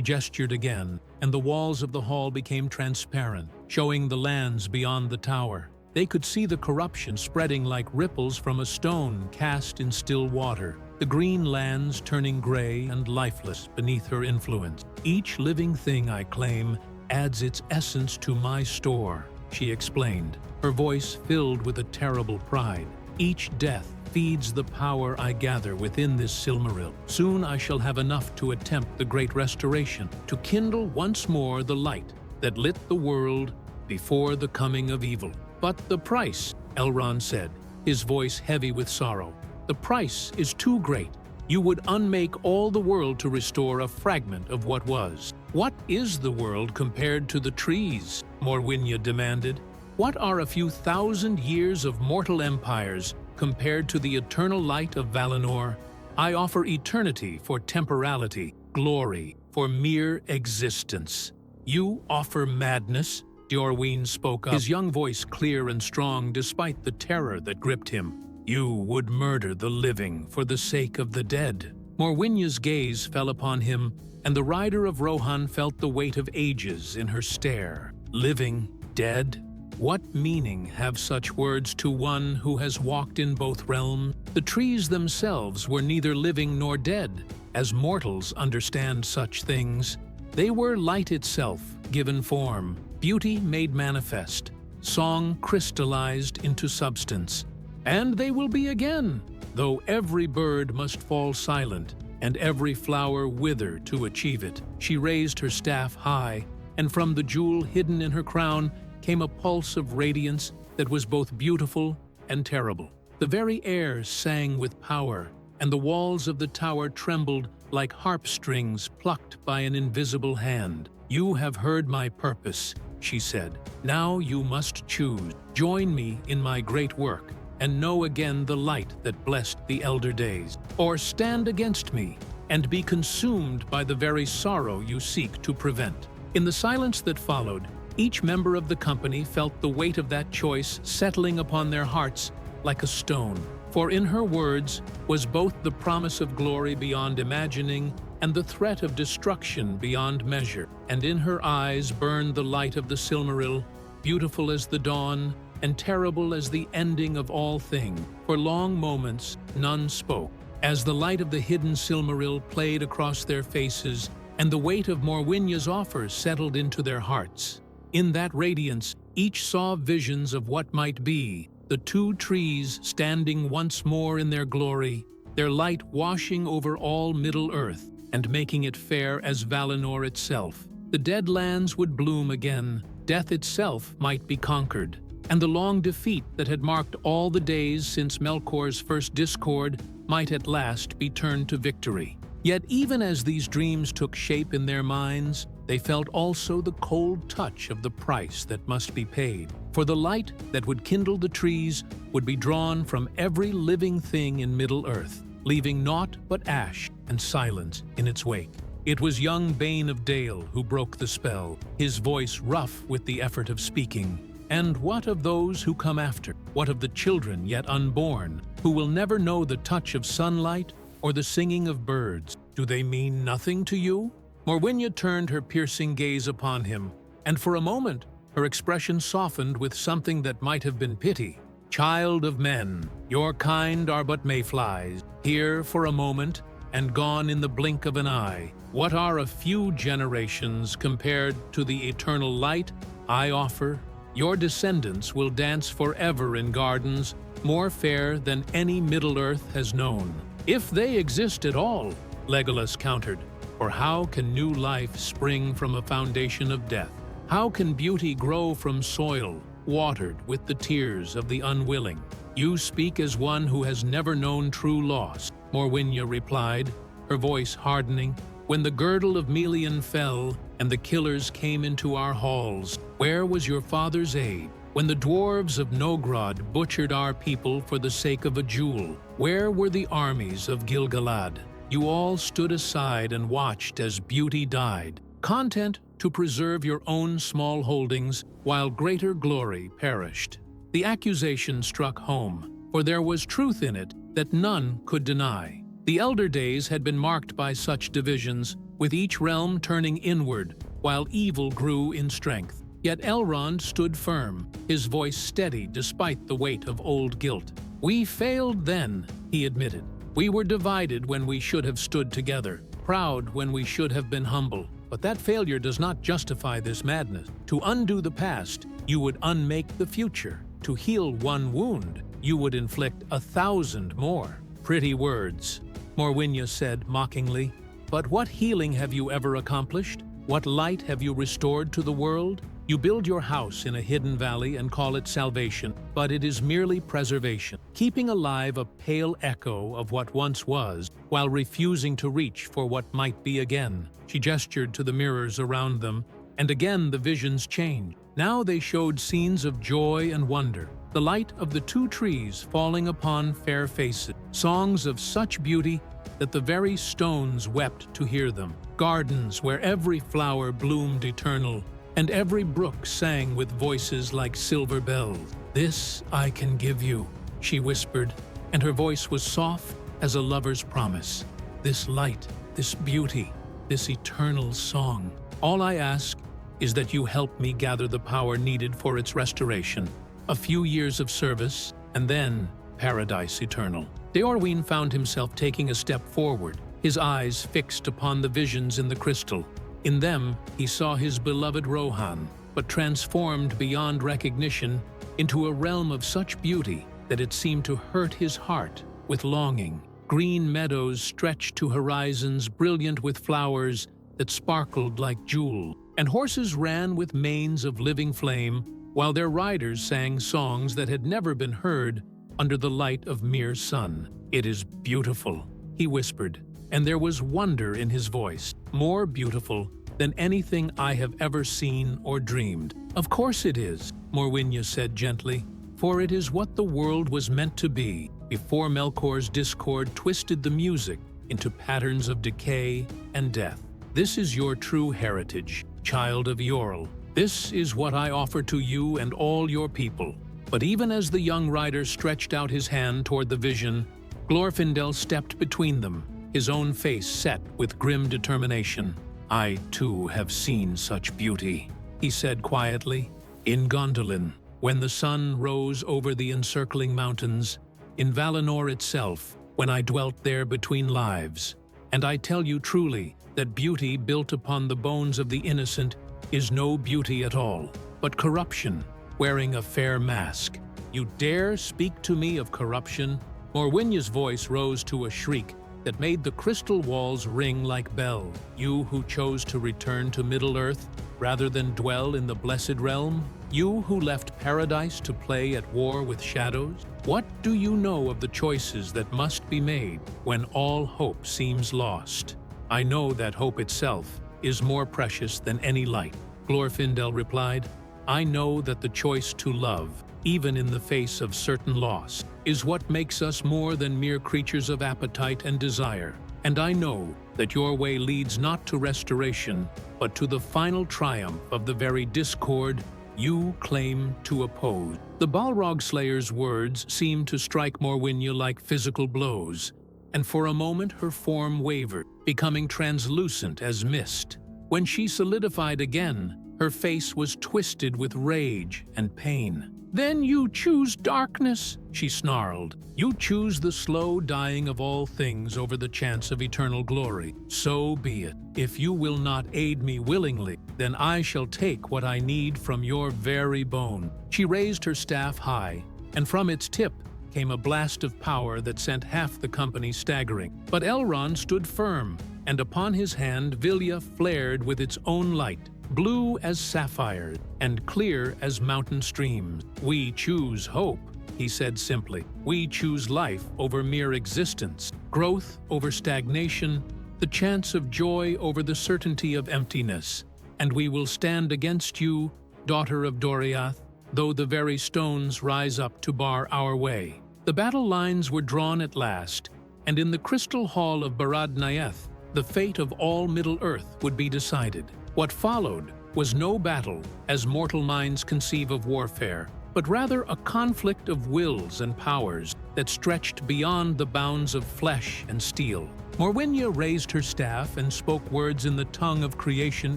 gestured again, and the walls of the hall became transparent, showing the lands beyond the tower. They could see the corruption spreading like ripples from a stone cast in still water, the green lands turning gray and lifeless beneath her influence. "Each living thing I claim adds its essence to my store," she explained, her voice filled with a terrible pride. "Each death feeds the power I gather within this Silmaril. Soon I shall have enough to attempt the great restoration, to kindle once more the light that lit the world before the coming of evil." "But the price," Elrond said, his voice heavy with sorrow. "The price is too great. You would unmake all the world to restore a fragment of what was." "What is the world compared to the trees?" Morwinya demanded. "What are a few thousand years of mortal empires compared to the eternal light of Valinor? I offer eternity for temporality, glory for mere existence." "You offer madness," Dorwyn spoke up, his young voice clear and strong despite the terror that gripped him. "You would murder the living for the sake of the dead." Morwinya's gaze fell upon him, and the rider of Rohan felt the weight of ages in her stare. Living, dead? What meaning have such words to one who has walked in both realms? The trees themselves were neither living nor dead, as mortals understand such things. They were light itself, given form, beauty made manifest, song crystallized into substance. And they will be again, though every bird must fall silent, and every flower wither to achieve it. She raised her staff high, and from the jewel hidden in her crown came a pulse of radiance that was both beautiful and terrible. The very air sang with power, and the walls of the tower trembled like harp strings plucked by an invisible hand. "You have heard my purpose," she said. "Now you must choose. Join me in my great work, and know again the light that blessed the elder days. Or stand against me, and be consumed by the very sorrow you seek to prevent." In the silence that followed, each member of the company felt the weight of that choice settling upon their hearts like a stone. For in her words was both the promise of glory beyond imagining and the threat of destruction beyond measure. And in her eyes burned the light of the Silmaril, beautiful as the dawn and terrible as the ending of all things. For long moments none spoke, as the light of the hidden Silmaril played across their faces and the weight of Morwinya's offer settled into their hearts. In that radiance, each saw visions of what might be, the two trees standing once more in their glory, their light washing over all Middle-earth and making it fair as Valinor itself. The dead lands would bloom again, death itself might be conquered, and the long defeat that had marked all the days since Melkor's first discord might at last be turned to victory. Yet even as these dreams took shape in their minds, they felt also the cold touch of the price that must be paid. For the light that would kindle the trees would be drawn from every living thing in Middle-earth, leaving naught but ash and silence in its wake. It was young Bane of Dale who broke the spell, his voice rough with the effort of speaking. And what of those who come after? What of the children yet unborn, who will never know the touch of sunlight or the singing of birds? Do they mean nothing to you? Morwinya turned her piercing gaze upon him, and for a moment her expression softened with something that might have been pity. Child of men, your kind are but mayflies, here for a moment and gone in the blink of an eye. What are a few generations compared to the eternal light I offer? Your descendants will dance forever in gardens more fair than any Middle-earth has known. If they exist at all, Legolas countered. For how can new life spring from a foundation of death? How can beauty grow from soil, watered with the tears of the unwilling? You speak as one who has never known true loss, Morwinya replied, her voice hardening. When the girdle of Melian fell and the killers came into our halls, where was your father's aid? When the dwarves of Nogrod butchered our people for the sake of a jewel, where were the armies of Gil-galad? You all stood aside and watched as beauty died, content to preserve your own small holdings while greater glory perished. The accusation struck home, for there was truth in it that none could deny. The elder days had been marked by such divisions, with each realm turning inward, while evil grew in strength. Yet Elrond stood firm, his voice steady despite the weight of old guilt. We failed then, he admitted. We were divided when we should have stood together, proud when we should have been humble. But that failure does not justify this madness. To undo the past, you would unmake the future. To heal one wound, you would inflict 1,000 more. Pretty words, Morwinya said mockingly. But what healing have you ever accomplished? What light have you restored to the world? You build your house in a hidden valley and call it salvation, but it is merely preservation, keeping alive a pale echo of what once was, while refusing to reach for what might be again. She gestured to the mirrors around them, and again the visions changed. Now they showed scenes of joy and wonder, the light of the two trees falling upon fair faces, songs of such beauty that the very stones wept to hear them, gardens where every flower bloomed eternal, and every brook sang with voices like silver bells. This I can give you, she whispered, and her voice was soft as a lover's promise. This light, this beauty, this eternal song. All I ask is that you help me gather the power needed for its restoration. A few years of service, and then paradise eternal. Eorwyn found himself taking a step forward, his eyes fixed upon the visions in the crystal. In them, he saw his beloved Rohan, but transformed beyond recognition into a realm of such beauty that it seemed to hurt his heart with longing. Green meadows stretched to horizons brilliant with flowers that sparkled like jewels, and horses ran with manes of living flame, while their riders sang songs that had never been heard under the light of mere sun. It is beautiful, he whispered, and there was wonder in his voice, more beautiful than anything I have ever seen or dreamed. Of course it is, Morwinya said gently, for it is what the world was meant to be before Melkor's discord twisted the music into patterns of decay and death. This is your true heritage, child of Eorl. This is what I offer to you and all your people. But even as the young rider stretched out his hand toward the vision, Glorfindel stepped between them, his own face set with grim determination. I, too, have seen such beauty, he said quietly. In Gondolin, when the sun rose over the encircling mountains, in Valinor itself, when I dwelt there between lives. And I tell you truly that beauty built upon the bones of the innocent is no beauty at all, but corruption, wearing a fair mask. You dare speak to me of corruption? Morwinya's voice rose to a shriek that made the crystal walls ring like bells. You who chose to return to Middle-earth rather than dwell in the Blessed Realm? You who left paradise to play at war with shadows? What do you know of the choices that must be made when all hope seems lost? I know that hope itself is more precious than any light." Glorfindel replied, "I know that the choice to love, even in the face of certain loss, is what makes us more than mere creatures of appetite and desire. And I know that your way leads not to restoration, but to the final triumph of the very discord you claim to oppose." The Balrog Slayer's words seemed to strike Morwinya like physical blows, and for a moment her form wavered, becoming translucent as mist. When she solidified again, her face was twisted with rage and pain. "Then you choose darkness," she snarled. "You choose the slow dying of all things over the chance of eternal glory. So be it. If you will not aid me willingly, then I shall take what I need from your very bone." She raised her staff high, and from its tip came a blast of power that sent half the company staggering. But Elrond stood firm, and upon his hand Vilya flared with its own light, blue as sapphire and clear as mountain streams. "We choose hope," he said simply. "We choose life over mere existence, growth over stagnation, the chance of joy over the certainty of emptiness. And we will stand against you, daughter of Doriath, though the very stones rise up to bar our way." The battle lines were drawn at last, and in the crystal hall of Barad Nayeth, the fate of all Middle-earth would be decided. What followed was no battle, as mortal minds conceive of warfare, but rather a conflict of wills and powers that stretched beyond the bounds of flesh and steel. Morwinya raised her staff and spoke words in the tongue of creation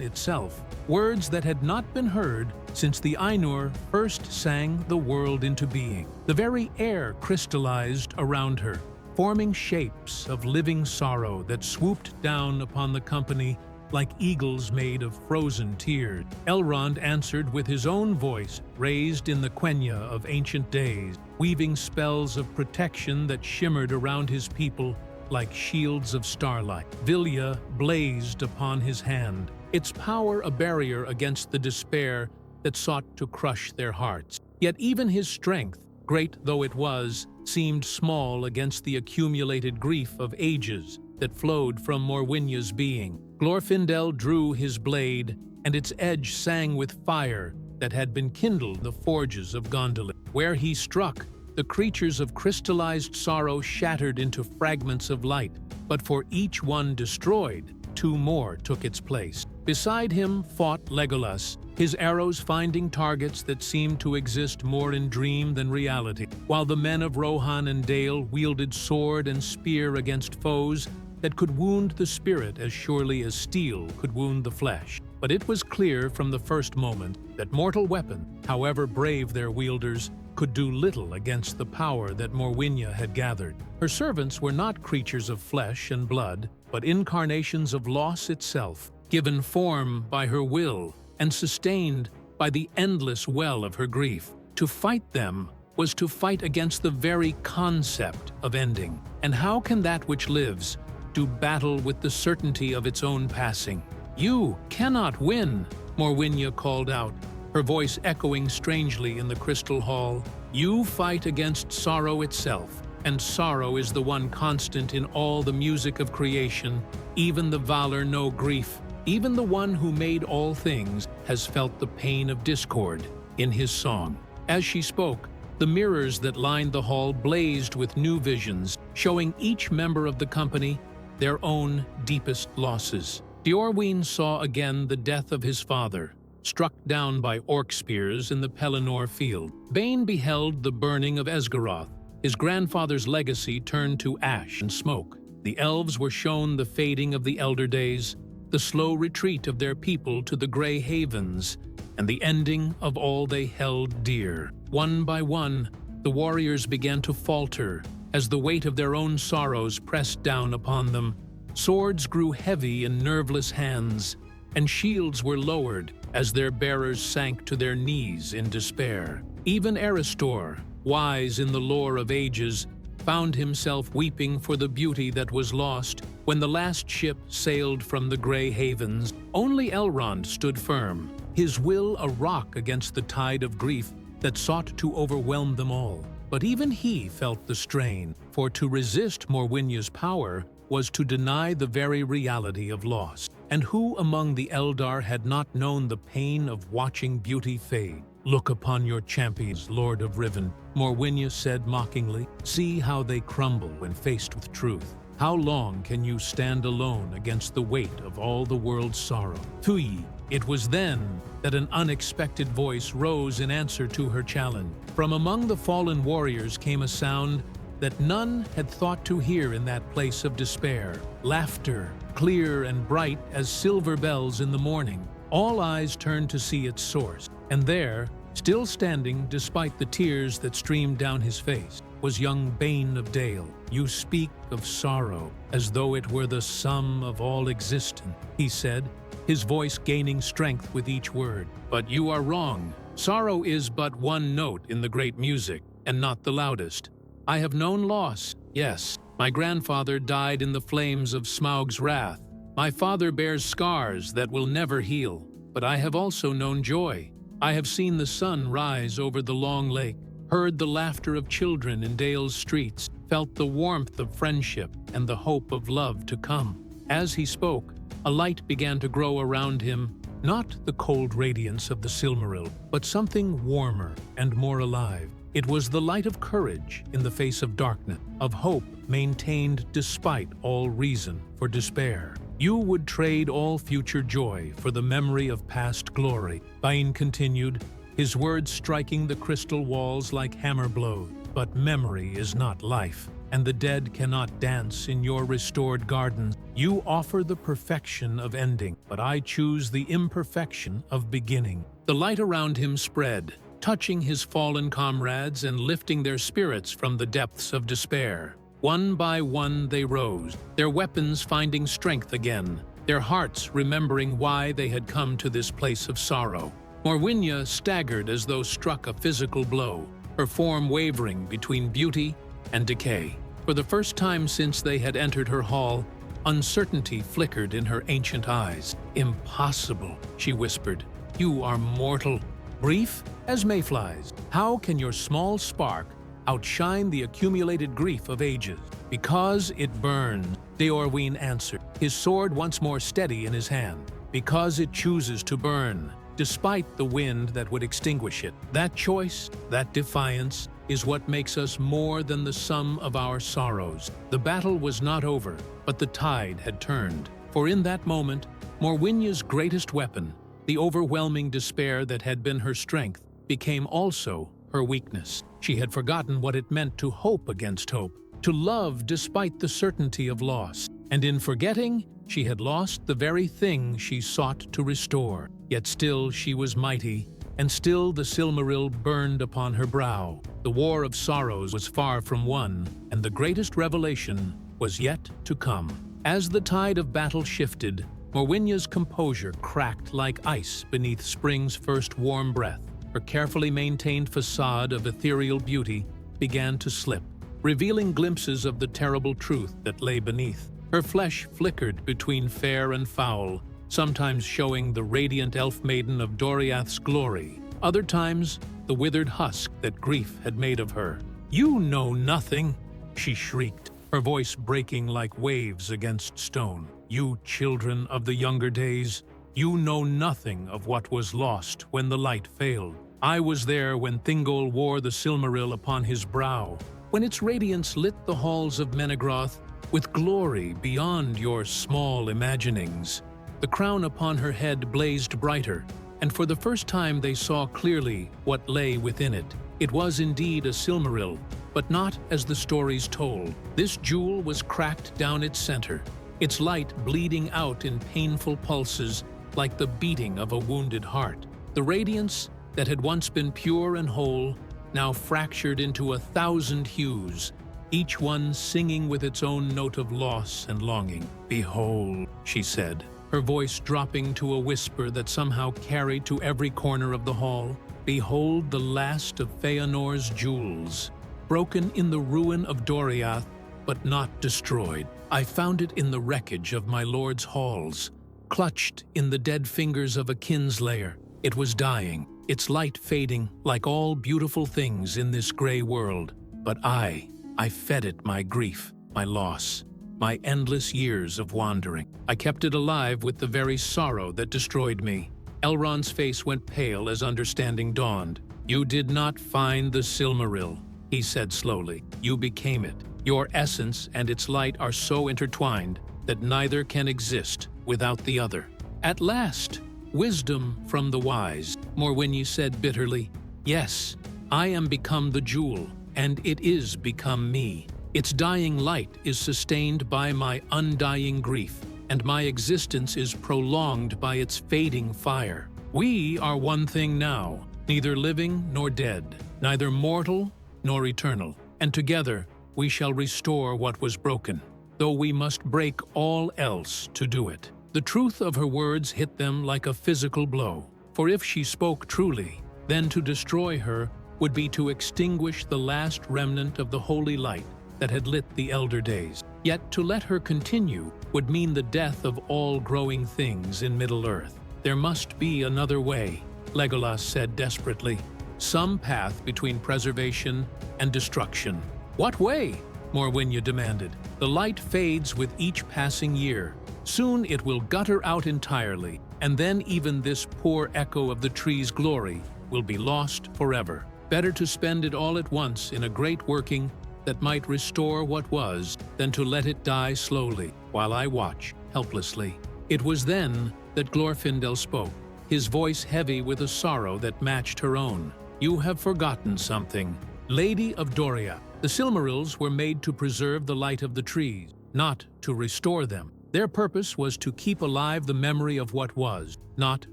itself, words that had not been heard since the Ainur first sang the world into being. The very air crystallized around her, forming shapes of living sorrow that swooped down upon the company like eagles made of frozen tears. Elrond answered with his own voice, raised in the Quenya of ancient days, weaving spells of protection that shimmered around his people like shields of starlight. Vilya blazed upon his hand, its power a barrier against the despair that sought to crush their hearts. Yet even his strength, great though it was, seemed small against the accumulated grief of ages that flowed from Morwinya's being. Glorfindel drew his blade, and its edge sang with fire that had been kindled in the forges of Gondolin. Where he struck, the creatures of crystallized sorrow shattered into fragments of light, but for each one destroyed, two more took its place. Beside him fought Legolas, his arrows finding targets that seemed to exist more in dream than reality, while the men of Rohan and Dale wielded sword and spear against foes that could wound the spirit as surely as steel could wound the flesh. But it was clear from the first moment that mortal weapon, however brave their wielders, could do little against the power that Morwinya had gathered. Her servants were not creatures of flesh and blood, but incarnations of loss itself, given form by her will and sustained by the endless well of her grief. To fight them was to fight against the very concept of ending. And how can that which lives do battle with the certainty of its own passing? "You cannot win," Morwinya called out, her voice echoing strangely in the crystal hall. "You fight against sorrow itself, and sorrow is the one constant in all the music of creation. Even the valor know grief. Even the one who made all things has felt the pain of discord in his song." As she spoke, the mirrors that lined the hall blazed with new visions, showing each member of the company their own deepest losses. Eorwyn saw again the death of his father, struck down by orc spears in the Pelennor field. Bane beheld the burning of Esgaroth, his grandfather's legacy turned to ash and smoke. The elves were shown the fading of the Elder Days, the slow retreat of their people to the Grey Havens, and the ending of all they held dear. One by one, the warriors began to falter as the weight of their own sorrows pressed down upon them. Swords grew heavy in nerveless hands, and shields were lowered as their bearers sank to their knees in despair. Even Eristor, wise in the lore of ages, found himself weeping for the beauty that was lost when the last ship sailed from the Grey Havens. Only Elrond stood firm, his will a rock against the tide of grief that sought to overwhelm them all. But even he felt the strain, for to resist Morwinya's power was to deny the very reality of loss. And who among the Eldar had not known the pain of watching beauty fade? "Look upon your champions, Lord of Riven," Morwinya said mockingly. "See how they crumble when faced with truth. How long can you stand alone against the weight of all the world's sorrow?" Tui. It was then that an unexpected voice rose in answer to her challenge. From among the fallen warriors came a sound that none had thought to hear in that place of despair. Laughter, clear and bright as silver bells in the morning. All eyes turned to see its source, and there, still standing despite the tears that streamed down his face, was young Bane of Dale. "You speak of sorrow as though it were the sum of all existence," he said, his voice gaining strength with each word. "But you are wrong. Sorrow is but one note in the great music, and not the loudest. I have known loss, yes. My grandfather died in the flames of Smaug's wrath. My father bears scars that will never heal. But I have also known joy. I have seen the sun rise over the long lake, heard the laughter of children in Dale's streets, felt the warmth of friendship and the hope of love to come." As he spoke, a light began to grow around him, not the cold radiance of the Silmaril, but something warmer and more alive. It was the light of courage in the face of darkness, of hope maintained despite all reason for despair. "You would trade all future joy for the memory of past glory," Bane continued, his words striking the crystal walls like hammer blows. "But memory is not life, and the dead cannot dance in your restored garden. You offer the perfection of ending, but I choose the imperfection of beginning." The light around him spread, touching his fallen comrades and lifting their spirits from the depths of despair. One by one they rose, their weapons finding strength again, their hearts remembering why they had come to this place of sorrow. Morwinya staggered as though struck a physical blow, her form wavering between beauty and decay. For the first time since they had entered her hall, uncertainty flickered in her ancient eyes. "Impossible," she whispered. "You are mortal. Brief as mayflies. How can your small spark outshine the accumulated grief of ages?" "Because it burns," Deorween answered, his sword once more steady in his hand. "Because it chooses to burn, despite the wind that would extinguish it. That choice, that defiance, is what makes us more than the sum of our sorrows." The battle was not over, but the tide had turned. For in that moment, Morwinya's greatest weapon, the overwhelming despair that had been her strength, became also her weakness. She had forgotten what it meant to hope against hope, to love despite the certainty of loss. And in forgetting, she had lost the very thing she sought to restore. Yet still she was mighty, and still the Silmaril burned upon her brow. The War of Sorrows was far from won, and the greatest revelation was yet to come. As the tide of battle shifted, Morwinya's composure cracked like ice beneath spring's first warm breath. Her carefully maintained facade of ethereal beauty began to slip, revealing glimpses of the terrible truth that lay beneath. Her flesh flickered between fair and foul, sometimes showing the radiant elf maiden of Doriath's glory, other times the withered husk that grief had made of her. "You know nothing," she shrieked, her voice breaking like waves against stone. "You children of the younger days, you know nothing of what was lost when the light failed. I was there when Thingol wore the Silmaril upon his brow, when its radiance lit the halls of Menegroth with glory beyond your small imaginings." The crown upon her head blazed brighter, and for the first time they saw clearly what lay within it. It was indeed a Silmaril, but not as the stories told. This jewel was cracked down its center, its light bleeding out in painful pulses like the beating of a wounded heart. The radiance that had once been pure and whole, now fractured into 1,000 hues, each one singing with its own note of loss and longing. "Behold," she said, her voice dropping to a whisper that somehow carried to every corner of the hall. "Behold the last of Feanor's jewels, broken in the ruin of Doriath, but not destroyed. I found it in the wreckage of my lord's halls, clutched in the dead fingers of a kinslayer. It was dying, its light fading like all beautiful things in this gray world. But I fed it my grief, my loss. my endless years of wandering. I kept it alive with the very sorrow that destroyed me. Elrond's face went pale as understanding dawned. You did not find the Silmaril, he said slowly. You became it. Your essence and its light are so intertwined that neither can exist without the other. At last, wisdom from the wise, Morwenna said bitterly. Yes, I am become the jewel, and it is become me. Its dying light is sustained by my undying grief, and my existence is prolonged by its fading fire. We are one thing now, neither living nor dead, neither mortal nor eternal, and together we shall restore what was broken, though we must break all else to do it. The truth of her words hit them like a physical blow, for if she spoke truly, then to destroy her would be to extinguish the last remnant of the holy light that had lit the elder days. Yet to let her continue would mean the death of all growing things in Middle-earth. There must be another way, Legolas said desperately. Some path between preservation and destruction. What way? Morwenna demanded. The light fades with each passing year. Soon it will gutter out entirely, and then even this poor echo of the tree's glory will be lost forever. Better to spend it all at once in a great working that might restore what was than to let it die slowly while I watch helplessly. It was then that Glorfindel spoke, his voice heavy with a sorrow that matched her own. You have forgotten something. Lady of Doria, the Silmarils were made to preserve the light of the trees, not to restore them. Their purpose was to keep alive the memory of what was, not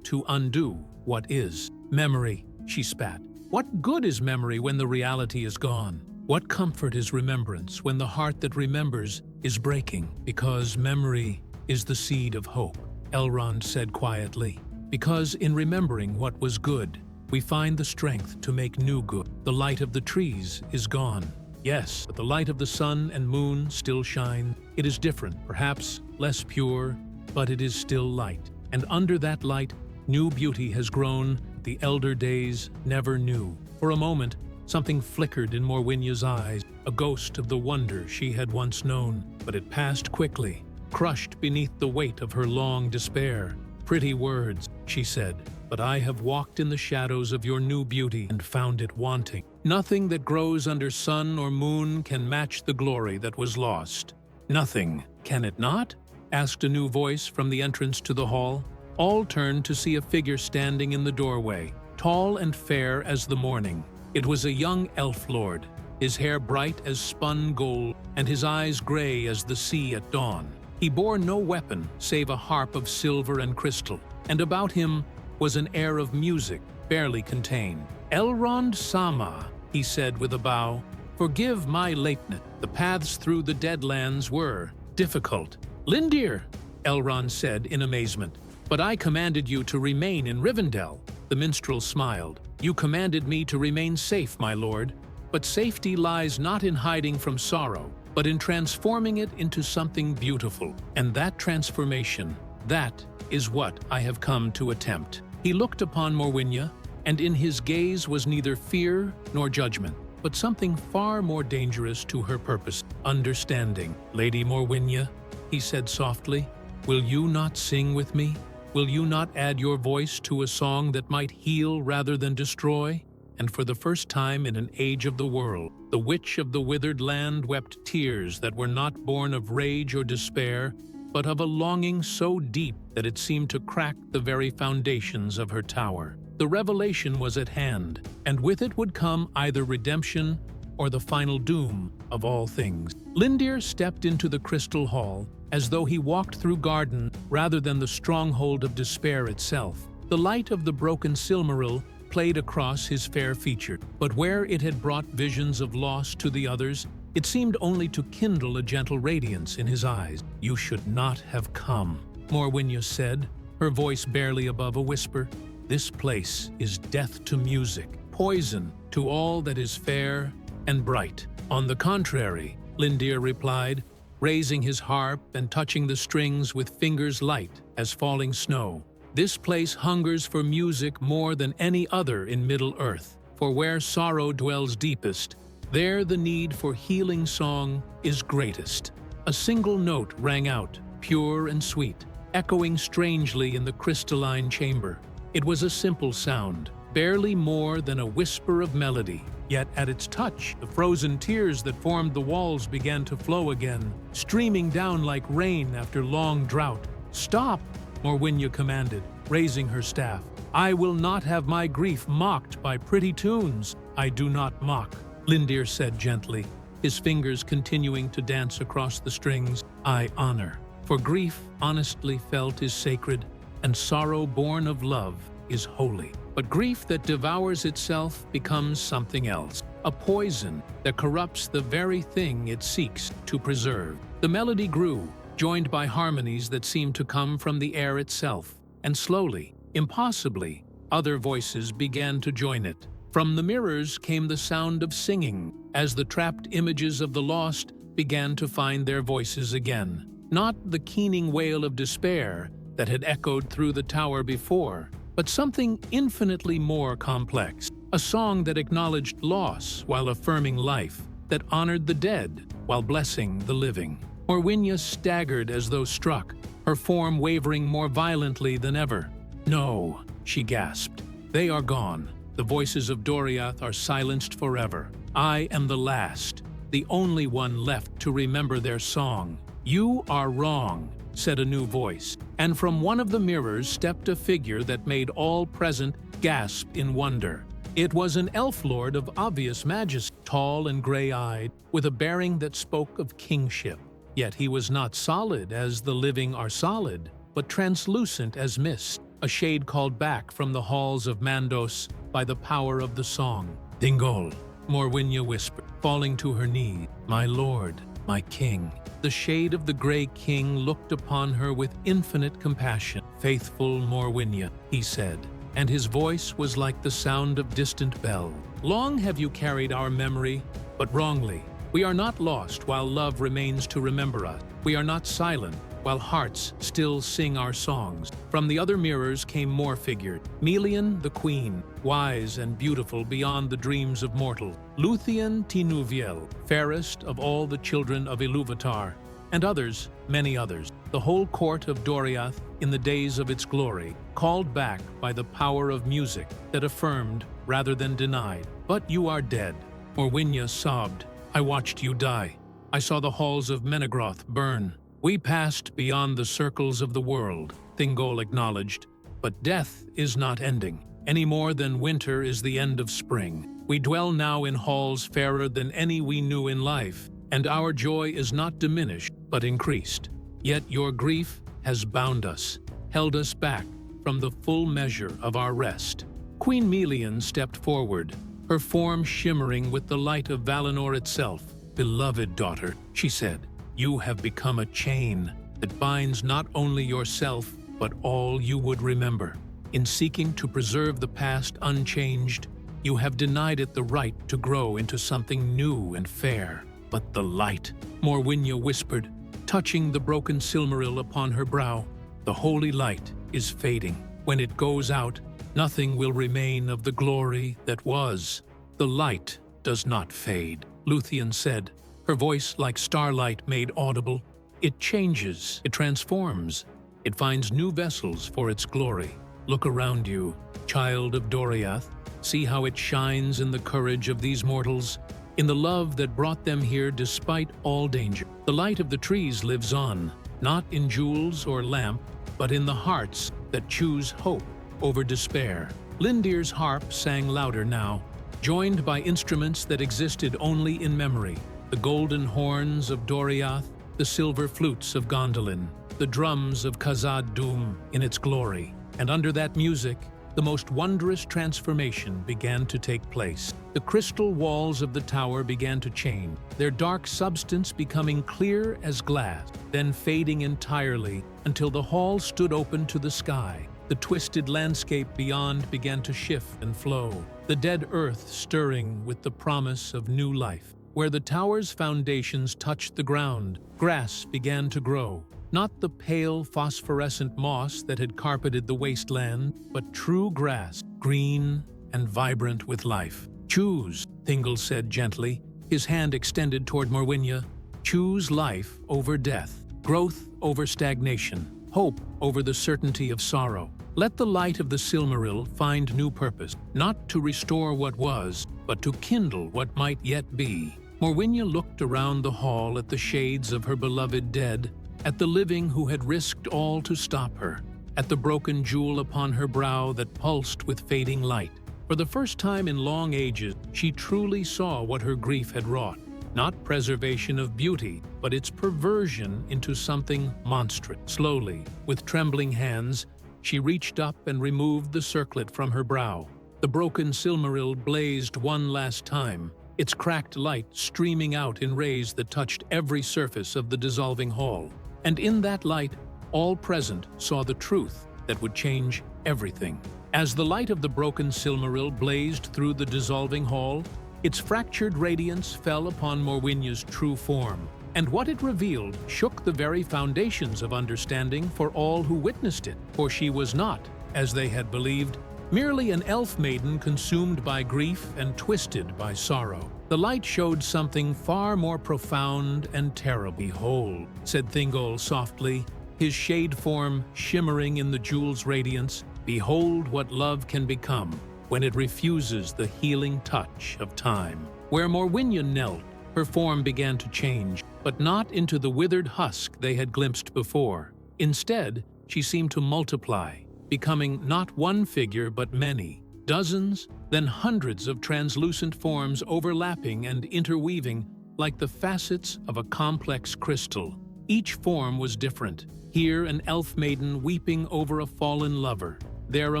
to undo what is. Memory, she spat. What good is memory when the reality is gone? What comfort is remembrance when the heart that remembers is breaking? Because memory is the seed of hope, Elrond said quietly. Because in remembering what was good, we find the strength to make new good. The light of the trees is gone. Yes, but the light of the sun and moon still shine. It is different, perhaps less pure, but it is still light. And under that light, new beauty has grown the elder days never knew. For a moment, something flickered in Morwenna's eyes, a ghost of the wonder she had once known. But it passed quickly, crushed beneath the weight of her long despair. Pretty words, she said, but I have walked in the shadows of your new beauty and found it wanting. Nothing that grows under sun or moon can match the glory that was lost. Nothing, can it not? Asked a new voice from the entrance to the hall. All turned to see a figure standing in the doorway, tall and fair as the morning. It was a young elf lord, his hair bright as spun gold and his eyes gray as the sea at dawn. He bore no weapon save a harp of silver and crystal, and about him was an air of music barely contained. Elrond Sama, he said with a bow, forgive my lateness. The paths through the Deadlands were difficult. Lindir, Elrond said in amazement, but I commanded you to remain in Rivendell. The minstrel smiled. You commanded me to remain safe, my lord, but safety lies not in hiding from sorrow, but in transforming it into something beautiful. And that transformation, that is what I have come to attempt. He looked upon Morwenna, and in his gaze was neither fear nor judgment, but something far more dangerous to her purpose, understanding. Lady Morwenna, he said softly, will you not sing with me? Will you not add your voice to a song that might heal rather than destroy? And for the first time in an age of the world, the witch of the withered land wept tears that were not born of rage or despair, but of a longing so deep that it seemed to crack the very foundations of her tower. The revelation was at hand, and with it would come either redemption or the final doom of all things. Lindir stepped into the crystal hall as though he walked through garden rather than the stronghold of despair itself. The light of the broken Silmaril played across his fair feature, but where it had brought visions of loss to the others, it seemed only to kindle a gentle radiance in his eyes. You should not have come, Morwenna said, her voice barely above a whisper. This place is death to music, poison to all that is fair and bright. On the contrary, Lindir replied, raising his harp and touching the strings with fingers light as falling snow. This place hungers for music more than any other in Middle-earth, for where sorrow dwells deepest, there the need for healing song is greatest. A single note rang out, pure and sweet, echoing strangely in the crystalline chamber. It was a simple sound, barely more than a whisper of melody. Yet at its touch, the frozen tears that formed the walls began to flow again, streaming down like rain after long drought. "Stop!" Morwinya commanded, raising her staff. "I will not have my grief mocked by pretty tunes." "I do not mock," Lindir said gently, his fingers continuing to dance across the strings. "I honor. For grief, honestly felt, is sacred, and sorrow born of love is holy. But grief that devours itself becomes something else, a poison that corrupts the very thing it seeks to preserve." The melody grew, joined by harmonies that seemed to come from the air itself, and slowly, impossibly, other voices began to join it. From the mirrors came the sound of singing, as the trapped images of the lost began to find their voices again. Not the keening wail of despair that had echoed through the tower before, but something infinitely more complex. A song that acknowledged loss while affirming life, that honored the dead while blessing the living. Morwinya staggered as though struck, her form wavering more violently than ever. "No," she gasped. "They are gone. The voices of Doriath are silenced forever. I am the last, the only one left to remember their song." "You are wrong," said a new voice, and from one of the mirrors stepped a figure that made all present gasp in wonder. It was an elf lord of obvious majesty, tall and gray-eyed, with a bearing that spoke of kingship. Yet he was not solid as the living are solid, but translucent as mist, a shade called back from the halls of Mandos by the power of the song. "Thingol," Morwinya whispered, falling to her knee. "My lord, my king." The shade of the Grey King looked upon her with infinite compassion. "Faithful Morwinya," he said, and his voice was like the sound of distant bell. "Long have you carried our memory, but wrongly. We are not lost while love remains to remember us. We are not silent while hearts still sing our songs." From the other mirrors came more figures. Melian the queen, wise and beautiful beyond the dreams of mortal. Luthien Tinuviel, fairest of all the children of Iluvatar. And others, many others. The whole court of Doriath, in the days of its glory, called back by the power of music that affirmed rather than denied. "But you are dead." Morwinya sobbed. "I watched you die. I saw the halls of Menegroth burn. We passed beyond the circles of the world," Thingol acknowledged. "But death is not ending, any more than winter is the end of spring. We dwell now in halls fairer than any we knew in life, and our joy is not diminished, but increased. Yet your grief has bound us, held us back from the full measure of our rest." Queen Melian stepped forward, her form shimmering with the light of Valinor itself. "Beloved daughter," she said, "you have become a chain that binds not only yourself, but all you would remember. In seeking to preserve the past unchanged, you have denied it the right to grow into something new and fair. But the light," Morwinya whispered, touching the broken Silmaril upon her brow, "the holy light is fading. When it goes out, nothing will remain of the glory that was." "The light does not fade," Luthien said, her voice like starlight made audible. "It changes, it transforms, it finds new vessels for its glory. Look around you, child of Doriath. See how it shines in the courage of these mortals, in the love that brought them here despite all danger. The light of the trees lives on, not in jewels or lamp, but in the hearts that choose hope over despair." Lindir's harp sang louder now, joined by instruments that existed only in memory. The golden horns of Doriath, the silver flutes of Gondolin, the drums of Khazad Dûm in its glory. And under that music, the most wondrous transformation began to take place. The crystal walls of the tower began to change, their dark substance becoming clear as glass, then fading entirely until the hall stood open to the sky. The twisted landscape beyond began to shift and flow, the dead earth stirring with the promise of new life. Where the tower's foundations touched the ground, grass began to grow. Not the pale phosphorescent moss that had carpeted the wasteland, but true grass, green and vibrant with life. "Choose," Thingol said gently, his hand extended toward Morwinya. Choose life over death, growth over stagnation, hope over the certainty of sorrow. Let the light of the Silmaril find new purpose, not to restore what was, but to kindle what might yet be. Morwinya looked around the hall at the shades of her beloved dead, at the living who had risked all to stop her, at the broken jewel upon her brow that pulsed with fading light. For the first time in long ages, she truly saw what her grief had wrought. Not preservation of beauty, but its perversion into something monstrous. Slowly, with trembling hands, she reached up and removed the circlet from her brow. The broken Silmaril blazed one last time, its cracked light streaming out in rays that touched every surface of the dissolving hall. And in that light, all present saw the truth that would change everything. As the light of the broken Silmaril blazed through the dissolving hall, its fractured radiance fell upon Morwinya's true form, and what it revealed shook the very foundations of understanding for all who witnessed it. For she was not, as they had believed, merely an elf maiden consumed by grief and twisted by sorrow. The light showed something far more profound and terrible. "Behold," said Thingol softly, his shade form shimmering in the jewel's radiance, "behold what love can become when it refuses the healing touch of time." Where Morwinya knelt, her form began to change, but not into the withered husk they had glimpsed before. Instead, she seemed to multiply, becoming not one figure but many, dozens, then hundreds of translucent forms overlapping and interweaving like the facets of a complex crystal. Each form was different. Here an elf maiden weeping over a fallen lover. There a